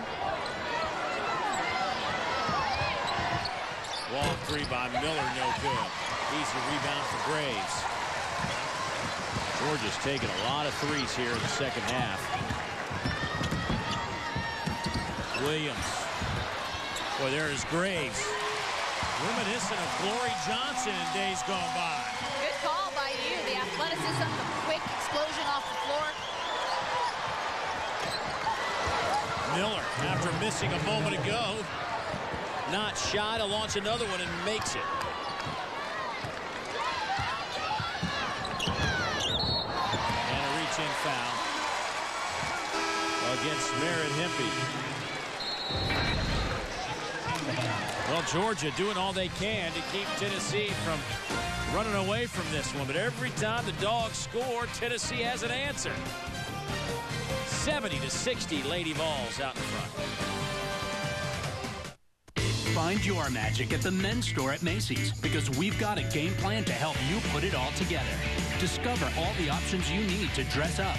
Long three by Miller, no good. Easy rebound for Graves. Georgia's taking a lot of threes here in the second half. Williams. Boy, there is Graves. Reminiscent of Glory Johnson in days gone by. Good call by you. The athleticism, the quick explosion off the floor. Miller, after missing a moment ago, not shy to launch another one and makes it. And a reach-in foul against Merritt Hempy. Well, Georgia doing all they can to keep Tennessee from running away from this one. But every time the Dogs score, Tennessee has an answer. 70-60, Lady Vols out in front. Find your magic at the men's store at Macy's, because we've got a game plan to help you put it all together. Discover all the options you need to dress up.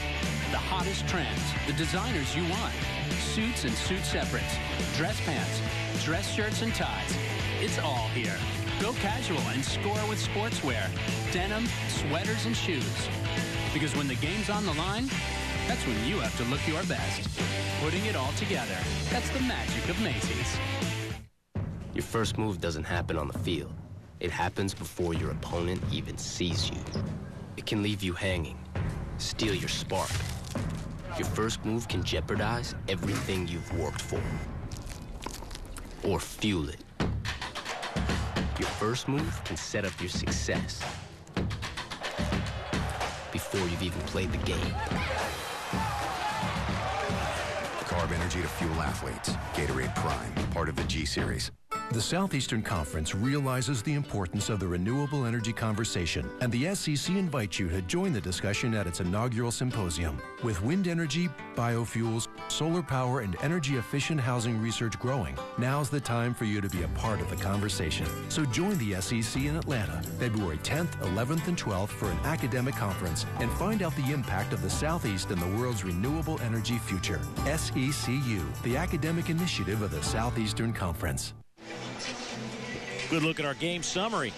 the hottest trends, the designers you want. Suits and suit separates, dress pants, dress shirts and ties. It's all here. Go casual and score with sportswear, denim, sweaters, and shoes. Because when the game's on the line, that's when you have to look your best. Putting it all together. That's the magic of Macy's. Your first move doesn't happen on the field. It happens before your opponent even sees you. It can leave you hanging, steal your spark. Your first move can jeopardize everything you've worked for. Or fuel it. Your first move can set up your success before you've even played the game. Carb energy to fuel athletes. Gatorade Prime, part of the G Series. The Southeastern Conference realizes the importance of the renewable energy conversation, and the SEC invites you to join the discussion at its inaugural symposium. With wind energy, biofuels, solar power, and energy-efficient housing research growing, now's the time for you to be a part of the conversation. So join the SEC in Atlanta, February 10th, 11th, and 12th for an academic conference, and find out the impact of the Southeast in the world's renewable energy future. SECU, the academic initiative of the Southeastern Conference. Good look at our game summary.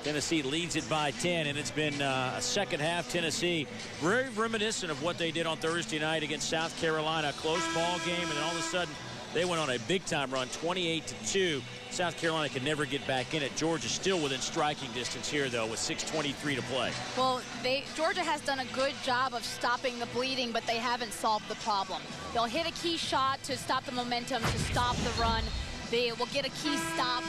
Tennessee leads it by 10, and it's been a second half Tennessee very reminiscent of what they did on Thursday night against South Carolina. A close ball game, and then all of a sudden they went on a big-time run, 28-2. South Carolina could never get back in it. Georgia still within striking distance here, though, with 6:23 to play. Well, Georgia has done a good job of stopping the bleeding, but they haven't solved the problem. They'll hit a key shot to stop the momentum, to stop the run. They will get a key stop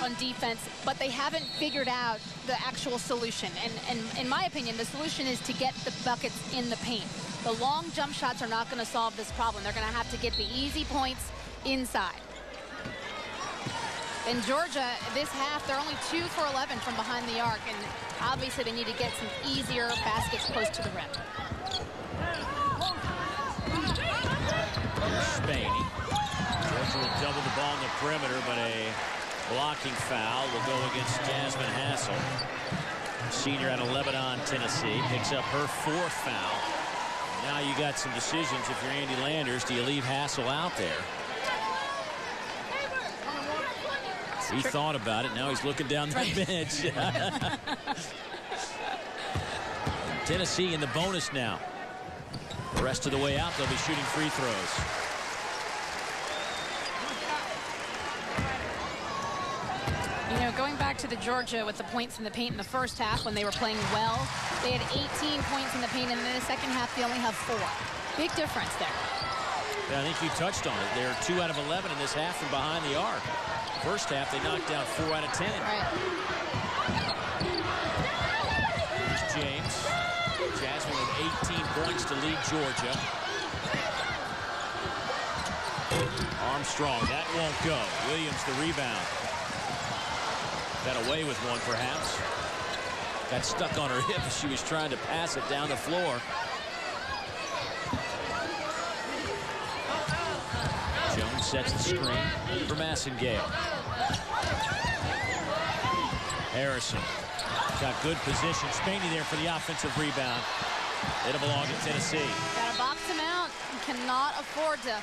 on defense, but they haven't figured out the actual solution. And in my opinion, the solution is to get the buckets in the paint. The long jump shots are not going to solve this problem. They're going to have to get the easy points inside. In Georgia, this half, they're only 2 for 11 from behind the arc, and obviously they need to get some easier baskets close to the rim. Here's Spaney. Georgia will double the ball in the perimeter, but a blocking foul will go against Jasmine Hassel. Senior out of Lebanon, Tennessee, picks up her 4th foul. Now you got some decisions if you're Andy Landers. Do you leave Hassel out there? He thought about it. Now he's looking down the bench. Tennessee in the bonus now. The rest of the way out, they'll be shooting free throws. You know, going back to the Georgia with the points in the paint in the first half when they were playing well, they had 18 points in the paint, and in the second half they only have 4. Big difference there. Yeah, I think you touched on it. They're 2 out of 11 in this half from behind the arc. First half, they knocked down 4 out of 10. Right. Here's James. Jasmine with 18 points to lead Georgia. Armstrong, that won't go. Williams the rebound. Got away with one, perhaps. Got stuck on her hip as she was trying to pass it down the floor. Jones sets the screen for Massengale. Harrison got good position. Spaney there for the offensive rebound. It'll belong to Tennessee. Got to box him out. You cannot afford to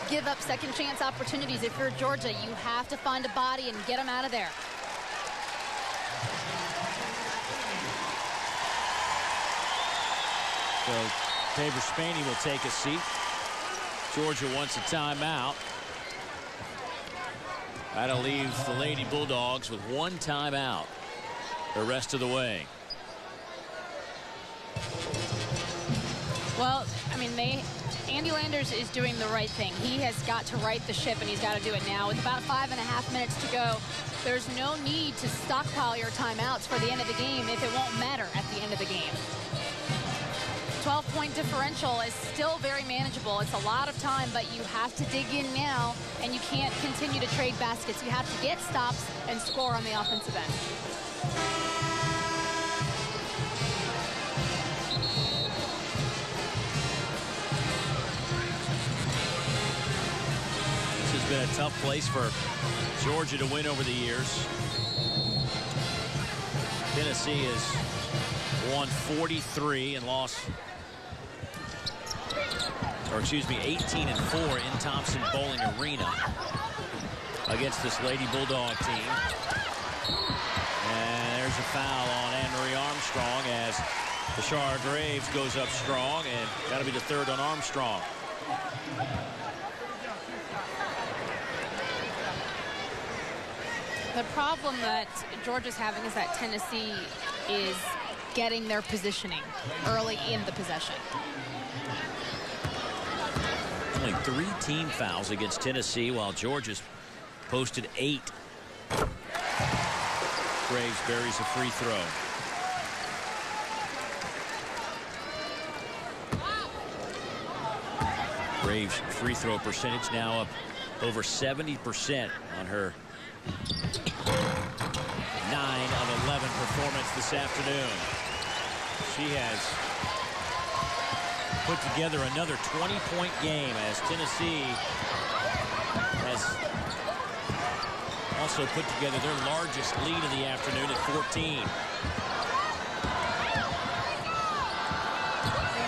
give up second chance opportunities. If you're Georgia, you have to find a body and get him out of there. So Tabor Spaney will take a seat. Georgia wants a timeout. That'll leave the Lady Bulldogs with 1 timeout the rest of the way. Well, I mean, Andy Landers is doing the right thing. He has got to right the ship, and he's got to do it now. With about 5.5 minutes to go, there's no need to stockpile your timeouts for the end of the game if it won't matter at the end of the game. 12-point differential is still very manageable. It's a lot of time, but you have to dig in now, and you can't continue to trade baskets. You have to get stops and score on the offensive end. This has been a tough place for Georgia to win over the years. Tennessee has won 43 and lost or excuse me, 18-4 in Thompson Bowling Arena against this Lady Bulldog team. And there's a foul on Anne-Marie Armstrong as Bashara Graves goes up strong, and got to be the third on Armstrong. The problem that Georgia's having is that Tennessee is getting their positioning early in the possession. Only 3 team fouls against Tennessee, while Georgia's posted 8. Graves buries a free throw. Graves' free throw percentage now up over 70% on her 9 of 11 performance this afternoon. She has put together another 20-point game as Tennessee has also put together their largest lead of the afternoon at 14.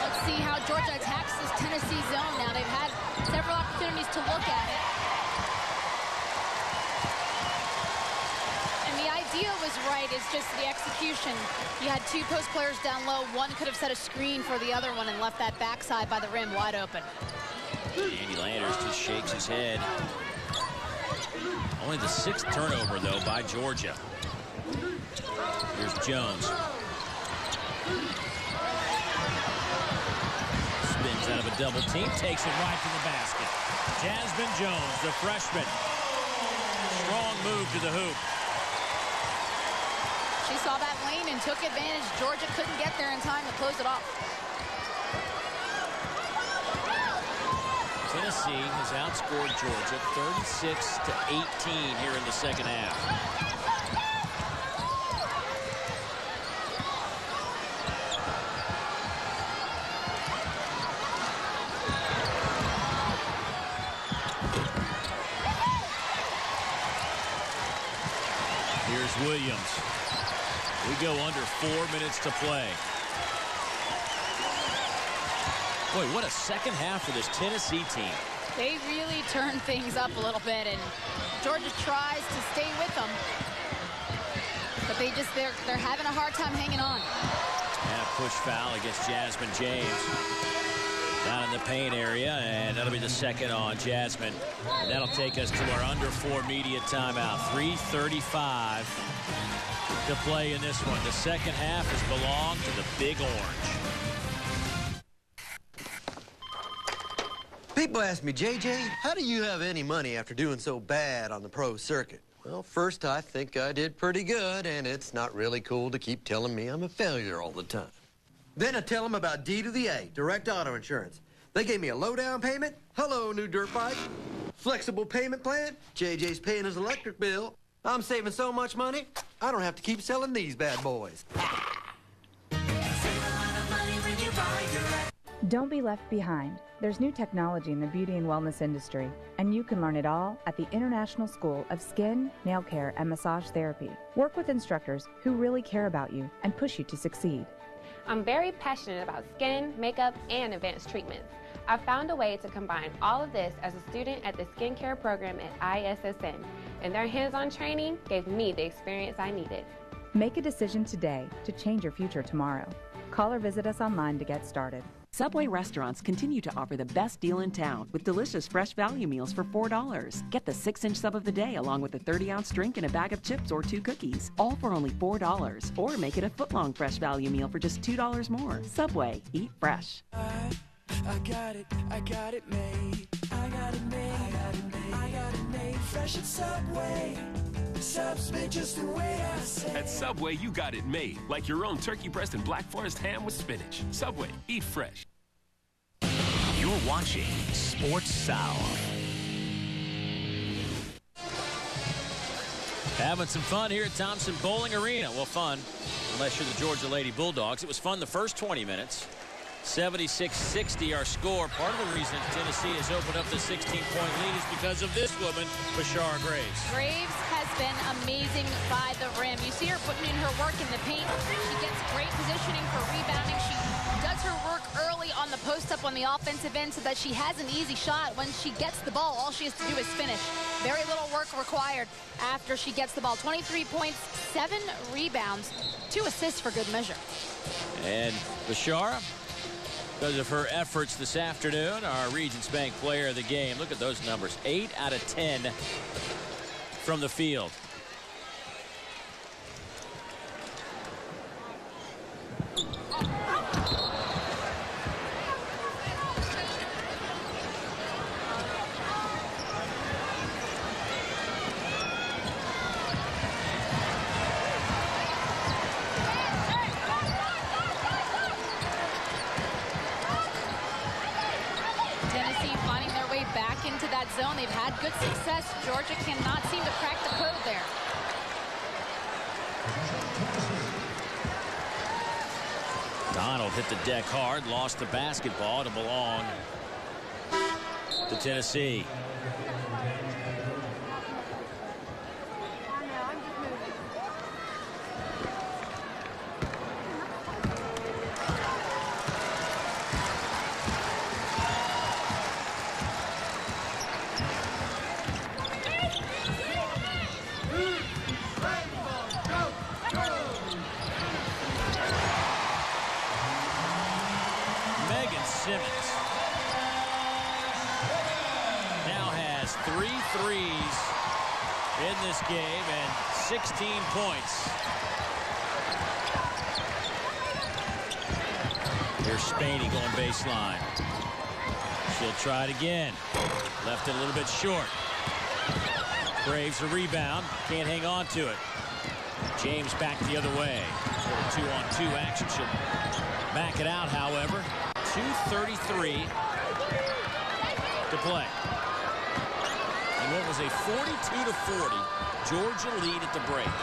Let's see how Georgia attacks this Tennessee zone now. They've had several opportunities to look at it. And the idea was right, it's just the execution. You had 2 post players down low. One could have set a screen for the other one and left that backside by the rim wide open. Andy Landers just shakes his head. Only the 6th turnover, though, by Georgia. Here's Jones. Spins out of a double team, takes it right to the basket. Jasmine Jones, the freshman. Strong move to the hoop. She saw that lane and took advantage. Georgia couldn't get there in time to close it off. Tennessee has outscored Georgia 36-18 here in the second half. Here's Williams. We go under 4 minutes to play. Boy, what a second half for this Tennessee team. They really turn things up a little bit, and Georgia tries to stay with them. But they're having a hard time hanging on. And a push foul against Jasmine James. Down in the paint area, and that'll be the second on Jasmine. And that'll take us to our under 4 media timeout. 3:35 to play in this one. The second half has belonged to the Big Orange. People ask me, JJ, how do you have any money after doing so bad on the pro circuit? Well, first, I think I did pretty good, and it's not really cool to keep telling me I'm a failure all the time. Then I tell them about D to the A, direct auto insurance. They gave me a low down payment. Hello, new dirt bike. Flexible payment plan. JJ's paying his electric bill. I'm saving so much money, I don't have to keep selling these bad boys. Don't be left behind. There's new technology in the beauty and wellness industry, and you can learn it all at the International School of Skin, Nail Care, and Massage Therapy. Work with instructors who really care about you and push you to succeed. I'm very passionate about skin, makeup, and advanced treatments. I found a way to combine all of this as a student at the skincare program at ISSN, and their hands-on training gave me the experience I needed. Make a decision today to change your future tomorrow. Call or visit us online to get started. Subway restaurants continue to offer the best deal in town with delicious fresh value meals for $4. Get the 6-inch sub of the day along with a 30-ounce drink and a bag of chips or 2 cookies, all for only $4. Or make it a foot-long fresh value meal for just $2 more. Subway, eat fresh. I got it made. I got it made. Fresh at Subway. Subs made just the way I say. At Subway, you got it made. Like your own turkey breast and Black Forest ham with spinach. Subway, eat fresh. You're watching Sports South. Having some fun here at Thompson Bowling Arena. Well, fun, unless you're the Georgia Lady Bulldogs. It was fun the first 20 minutes. 76-60 our score. Part of the reason Tennessee has opened up the 16-point lead is because of this woman, Bashara Graves. Graves has been amazing by the rim. You see her putting in her work in the paint. She gets great positioning for rebounding. She does her work early on the post-up on the offensive end so that she has an easy shot. When she gets the ball, all she has to do is finish. Very little work required after she gets the ball. 23 points, 7 rebounds, 2 assists for good measure. And Bashara, because of her efforts this afternoon, our Regions Bank player of the game. Look at those numbers. 8 out of 10 from the field. Into that zone. They've had good success. Georgia cannot seem to crack the code there. Donald hit the deck hard, lost the basketball to belong to Tennessee. Simmons now has 3 threes in this game and 16 points. Here's Spaney going baseline. She'll try it again. Left it a little bit short. Braves a rebound. Can't hang on to it. James back the other way. 2-on-2 action. She'll back it out, however. 2:33 to play. And what was a 42-40 Georgia lead at the break.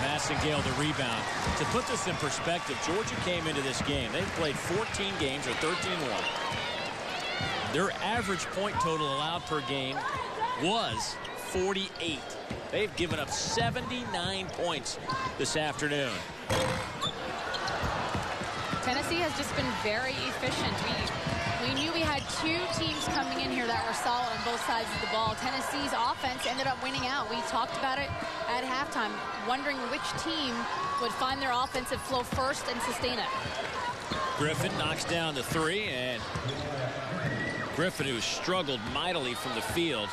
Massengale the rebound. To put this in perspective, Georgia came into this game. They've played 14 games or 13-1. Their average point total allowed per game was 48. They've given up 79 points this afternoon. Tennessee has just been very efficient. We knew we had 2 teams coming in here that were solid on both sides of the ball. Tennessee's offense ended up winning out. We talked about it at halftime, wondering which team would find their offensive flow first and sustain it. Griffin knocks down the 3, and Griffin, who struggled mightily from the field,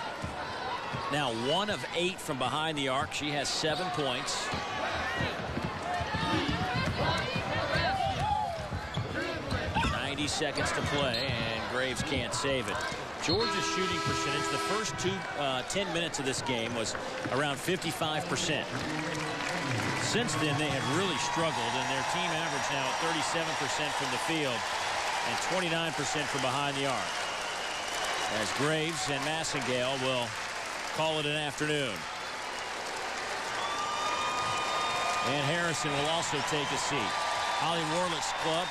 now 1 of 8 from behind the arc. She has 7 points. Seconds to play, and Graves can't save it. Georgia's shooting percentage the first 10 minutes of this game was around 55%. Since then, they have really struggled, and their team average now at 37% from the field and 29% from behind the arc. As Graves and Massengale will call it an afternoon. And Harrison will also take a seat. Holly Warlick's club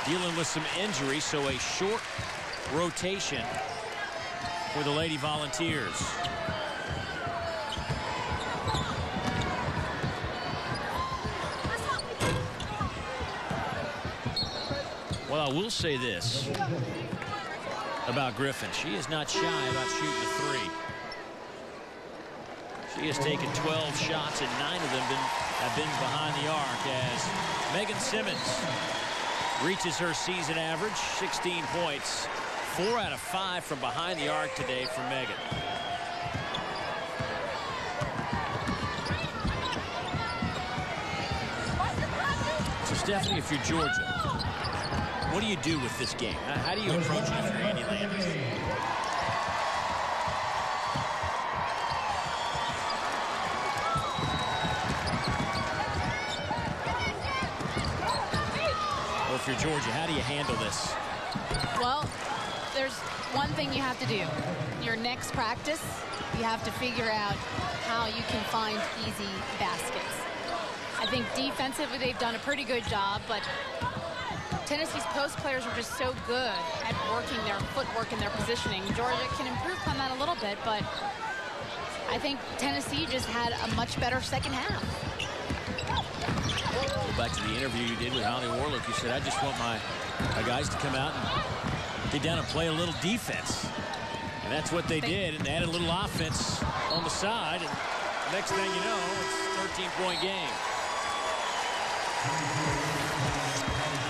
dealing with some injury, so a short rotation for the Lady Volunteers. Well, I will say this about Griffin. She is not shy about shooting a 3. She has taken 12 shots, and 9 of them have been behind the arc, as Megan Simmons reaches her season average, 16 points, 4 out of 5 from behind the arc today for Megan. So, Stephanie, if you're Georgia, what do you do with this game? How do you approach it if you're Andy Landers? If you're Georgia, how do you handle this? Well, there's one thing you have to do. Your next practice, you have to figure out how you can find easy baskets. I think defensively they've done a pretty good job, but Tennessee's post players are just so good at working their footwork and their positioning. Georgia can improve on that a little bit, but I think Tennessee just had a much better second half. Go back to the interview you did with Holly Warlick. You said, I just want my guys to come out and get down and play a little defense. And that's what they did, and they added a little offense on the side. And next thing you know, it's a 13-point game.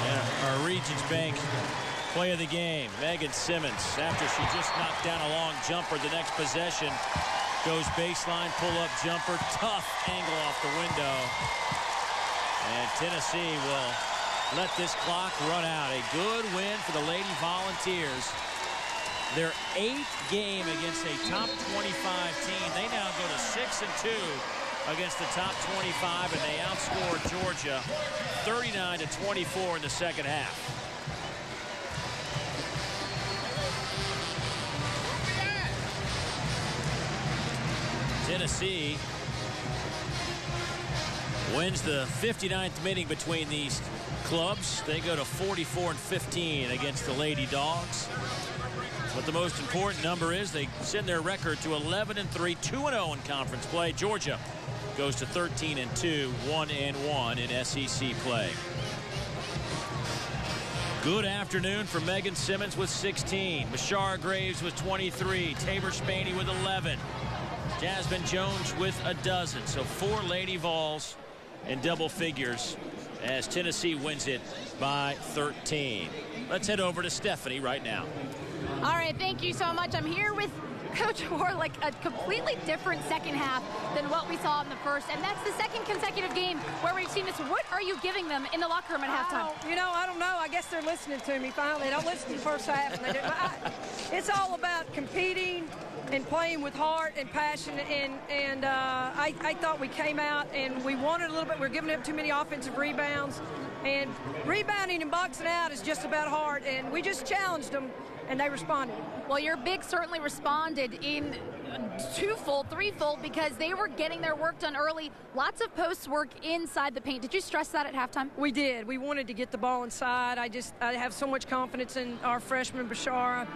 And our Regions Bank play of the game, Megan Simmons, after she just knocked down a long jumper the next possession, goes baseline, pull-up jumper, tough angle off the window. And Tennessee will let this clock run out. A good win for the Lady Volunteers. Their 8th game against a top 25 team. They now go to 6-2 against the top 25, and they outscored Georgia 39-24 in the second half. Tennessee wins the 59th meeting between these clubs. They go to 44-15 against the Lady Dogs. But the most important number is they send their record to 11-3, 2-0 in conference play. Georgia goes to 13-2, 1-1 in SEC play. Good afternoon for Megan Simmons with 16. Bashara Graves with 23. Tabor Spaney with 11. Jasmine Jones with a dozen. So 4 Lady Vols in double figures as Tennessee wins it by 13. Let's head over to Stephanie right now. All right, thank you so much. I'm here with Coach Warlick, a completely different second half than what we saw in the first, and that's the second consecutive game where we've seen this. What are you giving them in the locker room at halftime? I don't know. I guess they're listening to me finally. They don't listen to the first half. And they do. It's all about competing and playing with heart and passion, and I thought we came out and we wanted a little bit. We're giving up too many offensive rebounds, and rebounding and boxing out is just about heart, and we just challenged them, and they responded. Well, your bigs certainly responded in twofold, threefold, because they were getting their work done early. Lots of post work inside the paint. Did you stress that at halftime? We did. We wanted to get the ball inside. I have so much confidence in our freshman, Bashara.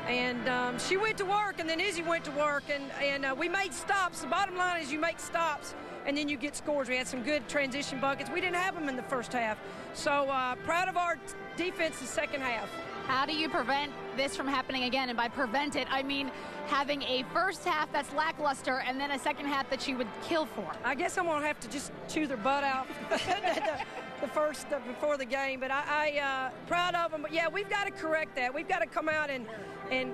And she went to work, and then Izzy went to work, and we made stops. The bottom line is you make stops, and then you get scores. We had some good transition buckets. We didn't have them in the first half. So proud of our defense the second half. How do you prevent this from happening again? And by prevent it, I mean having a first half that's lackluster and then a second half that you would kill for. I guess I'm going to have to just chew their butt out before the game. But I proud of them. But, yeah, we've got to correct that. We've got to come out and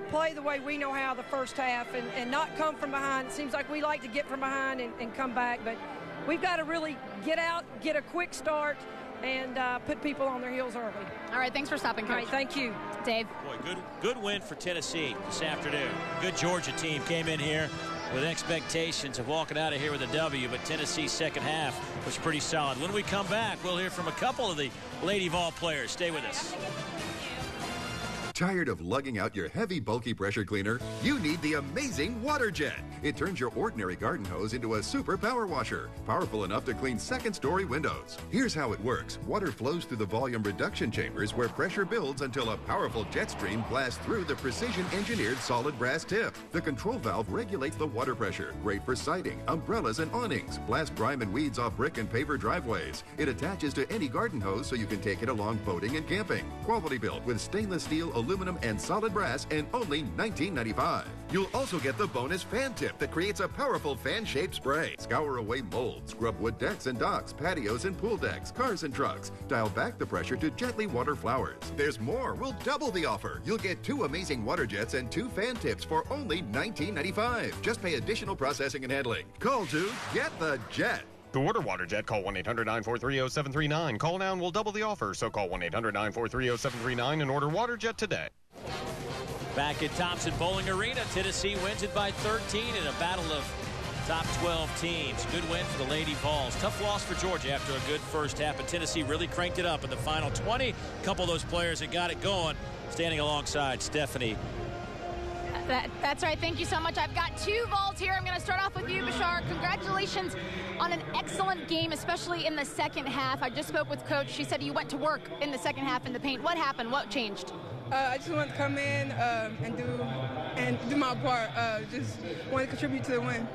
play the way we know how the first half and not come from behind. It seems like we like to get from behind and come back. But we've got to really get out, get a quick start, and put people on their heels early. All right, thanks for stopping, Coach. All right, thank you. Dave. Boy, good win for Tennessee this afternoon. Good Georgia team came in here with expectations of walking out of here with a W, but Tennessee's second half was pretty solid. When we come back, we'll hear from a couple of the Lady Vol players. Stay with us. Tired of lugging out your heavy, bulky pressure cleaner? You need the amazing Water Jet. It turns your ordinary garden hose into a super power washer, powerful enough to clean second-story windows. Here's how it works. Water flows through the volume reduction chambers where pressure builds until a powerful jet stream blasts through the precision-engineered solid brass tip. The control valve regulates the water pressure, great for siding, umbrellas, and awnings. Blast grime and weeds off brick and paver driveways. It attaches to any garden hose so you can take it along boating and camping. Quality built with stainless steel, aluminum, and solid brass, and only $19.95. You'll also get the bonus fan tip that creates a powerful fan-shaped spray. Scour away mold, scrub wood decks and docks, patios and pool decks, cars and trucks. Dial back the pressure to gently water flowers. There's more. We'll double the offer. You'll get 2 amazing water jets and 2 fan tips for only $19.95. Just pay additional processing and handling. Call to get the jet. To order Water Jet, call 1-800-943-0739. Call now and we'll double the offer. So call 1-800-943-0739 and order Water Jet today. Back at Thompson Bowling Arena, Tennessee wins it by 13 in a battle of top 12 teams. Good win for the Lady Vols. Tough loss for Georgia after a good first half, but Tennessee really cranked it up in the final 20. A couple of those players that got it going standing alongside Stephanie. That's right. Thank you so much. I've got two Vols here. I'm going to start off with you, Bashar. Congratulations on an excellent game, especially in the second half. I just spoke with Coach. She said you went to work in the second half in the paint. What happened? What changed? I just wanted to come in and do my part. Just want to contribute to the win.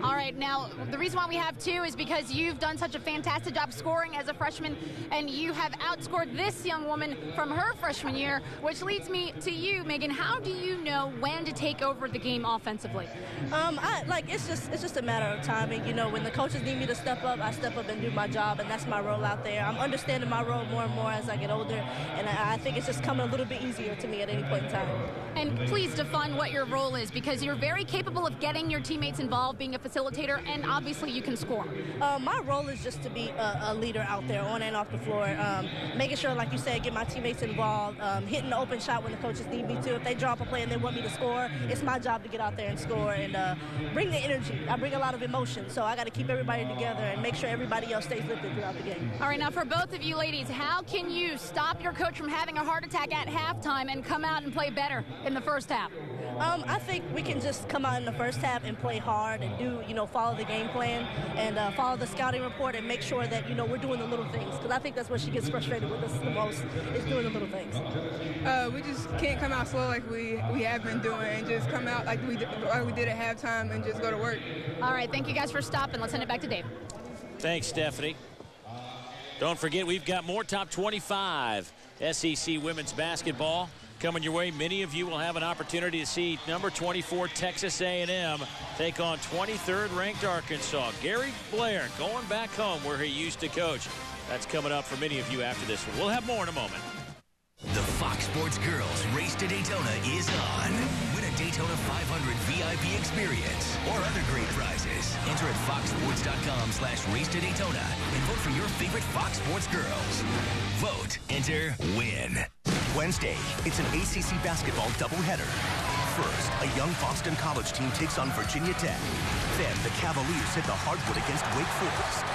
All right, now, the reason why we have two is because you've done such a fantastic job scoring as a freshman, and you have outscored this young woman from her freshman year, which leads me to you, Megan. How do you know when to take over the game offensively? It's just a matter of timing. You know, when the coaches need me to step up, I step up and do my job, and that's my role out there. I'm understanding my role more and more as I get older, and I think it's just coming a little bit easier to me at any point in time. And please define what your role is, because you're very capable of getting your teammates involved, being a facilitator, and obviously you can score. My role is just to be a leader out there on and off the floor, making sure, like you said, get my teammates involved, hitting the open shot when the coaches need me to. If they drop a play and they want me to score, it's my job to get out there and score and bring the energy. I bring a lot of emotion, so I got to keep everybody together and make sure everybody else stays lifted throughout the game. All right, now for both of you ladies, how can you stop your coach from having a heart attack at halftime and come out and play better in the first half? I think we can just come out in the first half and play hard and follow the game plan and follow the scouting report and make sure that, we're doing the little things. Because I think that's what she gets frustrated with us the most, is doing the little things. We just can't come out slow like we have been doing and just come out like we did at halftime and just go to work. All right, thank you guys for stopping. Let's send it back to Dave. Thanks, Stephanie. Don't forget, we've got more Top 25 SEC women's basketball coming your way. Many of you will have an opportunity to see number 24 Texas A&M take on 23rd ranked Arkansas. Gary Blair going back home where he used to coach. That's coming up for many of you after this one. We'll have more in a moment. The Fox Sports Girls Race to Daytona is on. Win a Daytona 500 VIP experience or other great prizes. Enter at foxsports.com/race to Daytona and vote for your favorite Fox Sports Girls. Vote, enter, win. Wednesday, it's an ACC basketball doubleheader. First, a young Boston College team takes on Virginia Tech. Then, the Cavaliers hit the hardwood against Wake Forest.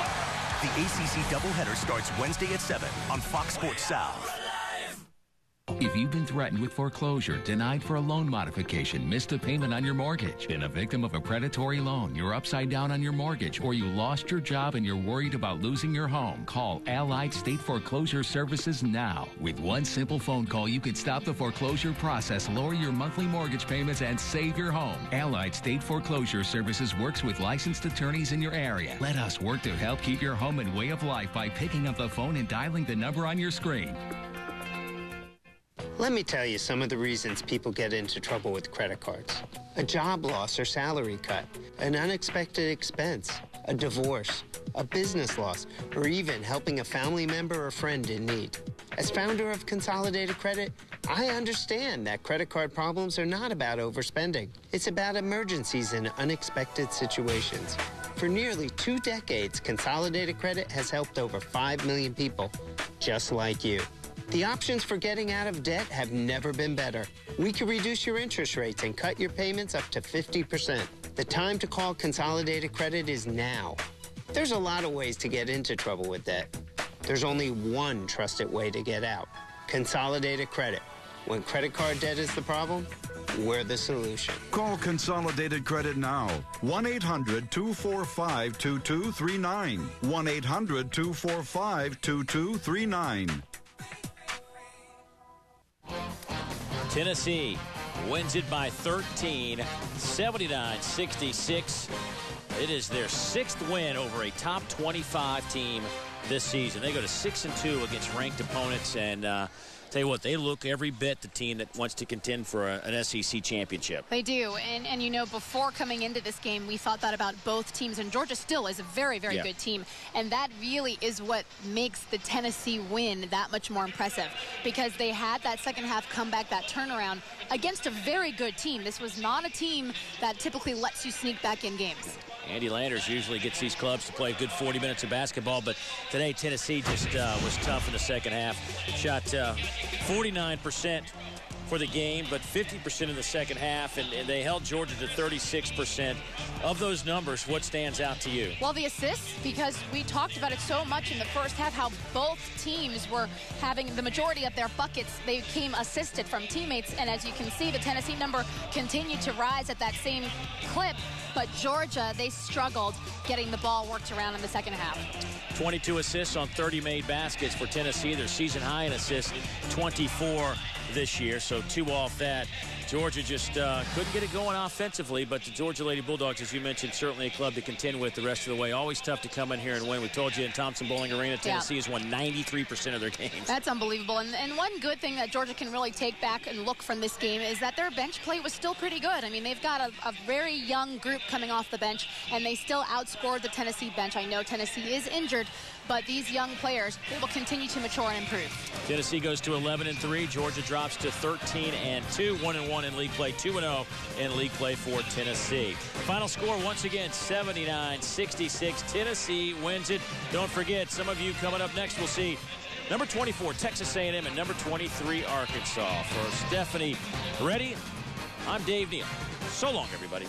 The ACC doubleheader starts Wednesday at 7 on Fox Sports South. If you've been threatened with foreclosure, denied for a loan modification, missed a payment on your mortgage, been a victim of a predatory loan, you're upside down on your mortgage, or you lost your job and you're worried about losing your home, call Allied State Foreclosure Services now. With one simple phone call, you can stop the foreclosure process, lower your monthly mortgage payments, and save your home. Allied State Foreclosure Services works with licensed attorneys in your area. Let us work to help keep your home and way of life by picking up the phone and dialing the number on your screen. Let me tell you some of the reasons people get into trouble with credit cards. A job loss or salary cut, an unexpected expense, a divorce, a business loss, or even helping a family member or friend in need. As founder of Consolidated Credit, I understand that credit card problems are not about overspending. It's about emergencies and unexpected situations. For nearly 2 decades, Consolidated Credit has helped over 5 million people just like you. The options for getting out of debt have never been better. We can reduce your interest rates and cut your payments up to 50%. The time to call Consolidated Credit is now. There's a lot of ways to get into trouble with debt. There's only one trusted way to get out. Consolidated Credit. When credit card debt is the problem, we're the solution. Call Consolidated Credit now. 1-800-245-2239. 1-800-245-2239. Tennessee wins it by 13, 79-66. It is their 6th win over a top 25 team this season. They go to 6-2 against ranked opponents, and tell you what, they look every bit the team that wants to contend for an SEC championship. They do, and before coming into this game, we thought that about both teams, and Georgia still is a very, very good team, and that really is what makes the Tennessee win that much more impressive, because they had that second half comeback, that turnaround against a very good team. This was not a team that typically lets you sneak back in games. Andy Landers usually gets these clubs to play a good 40 minutes of basketball, but today Tennessee just was tough in the second half. Shot 49% for the game, but 50% in the second half, and they held Georgia to 36%. Of those numbers, what stands out to you? Well, the assists, because we talked about it so much in the first half, how both teams were having the majority of their buckets. They came assisted from teammates, and as you can see, the Tennessee number continued to rise at that same clip, but Georgia, they struggled getting the ball worked around in the second half. 22 assists on 30 made baskets for Tennessee. Their season high in assists, 24 this year, so 2 off that. Georgia just couldn't get it going offensively, but the Georgia Lady Bulldogs, as you mentioned, certainly a club to contend with the rest of the way. Always tough to come in here and win. We told you in Thompson Bowling Arena, Tennessee has won 93% of their games. That's unbelievable. And one good thing that Georgia can really take back and look from this game is that their bench play was still pretty good. I mean, they've got a very young group coming off the bench, and they still outscored the Tennessee bench. I know Tennessee is injured, but these young players, they will continue to mature and improve. Tennessee goes to 11-3. Georgia drops to 13-2. 1-1 in league play. 2-0 in league play for Tennessee. Final score, once again, 79-66. Tennessee wins it. Don't forget, some of you coming up next will see number 24, Texas A&M, and number 23, Arkansas. For Stephanie Reddy, I'm Dave Neal. So long, everybody.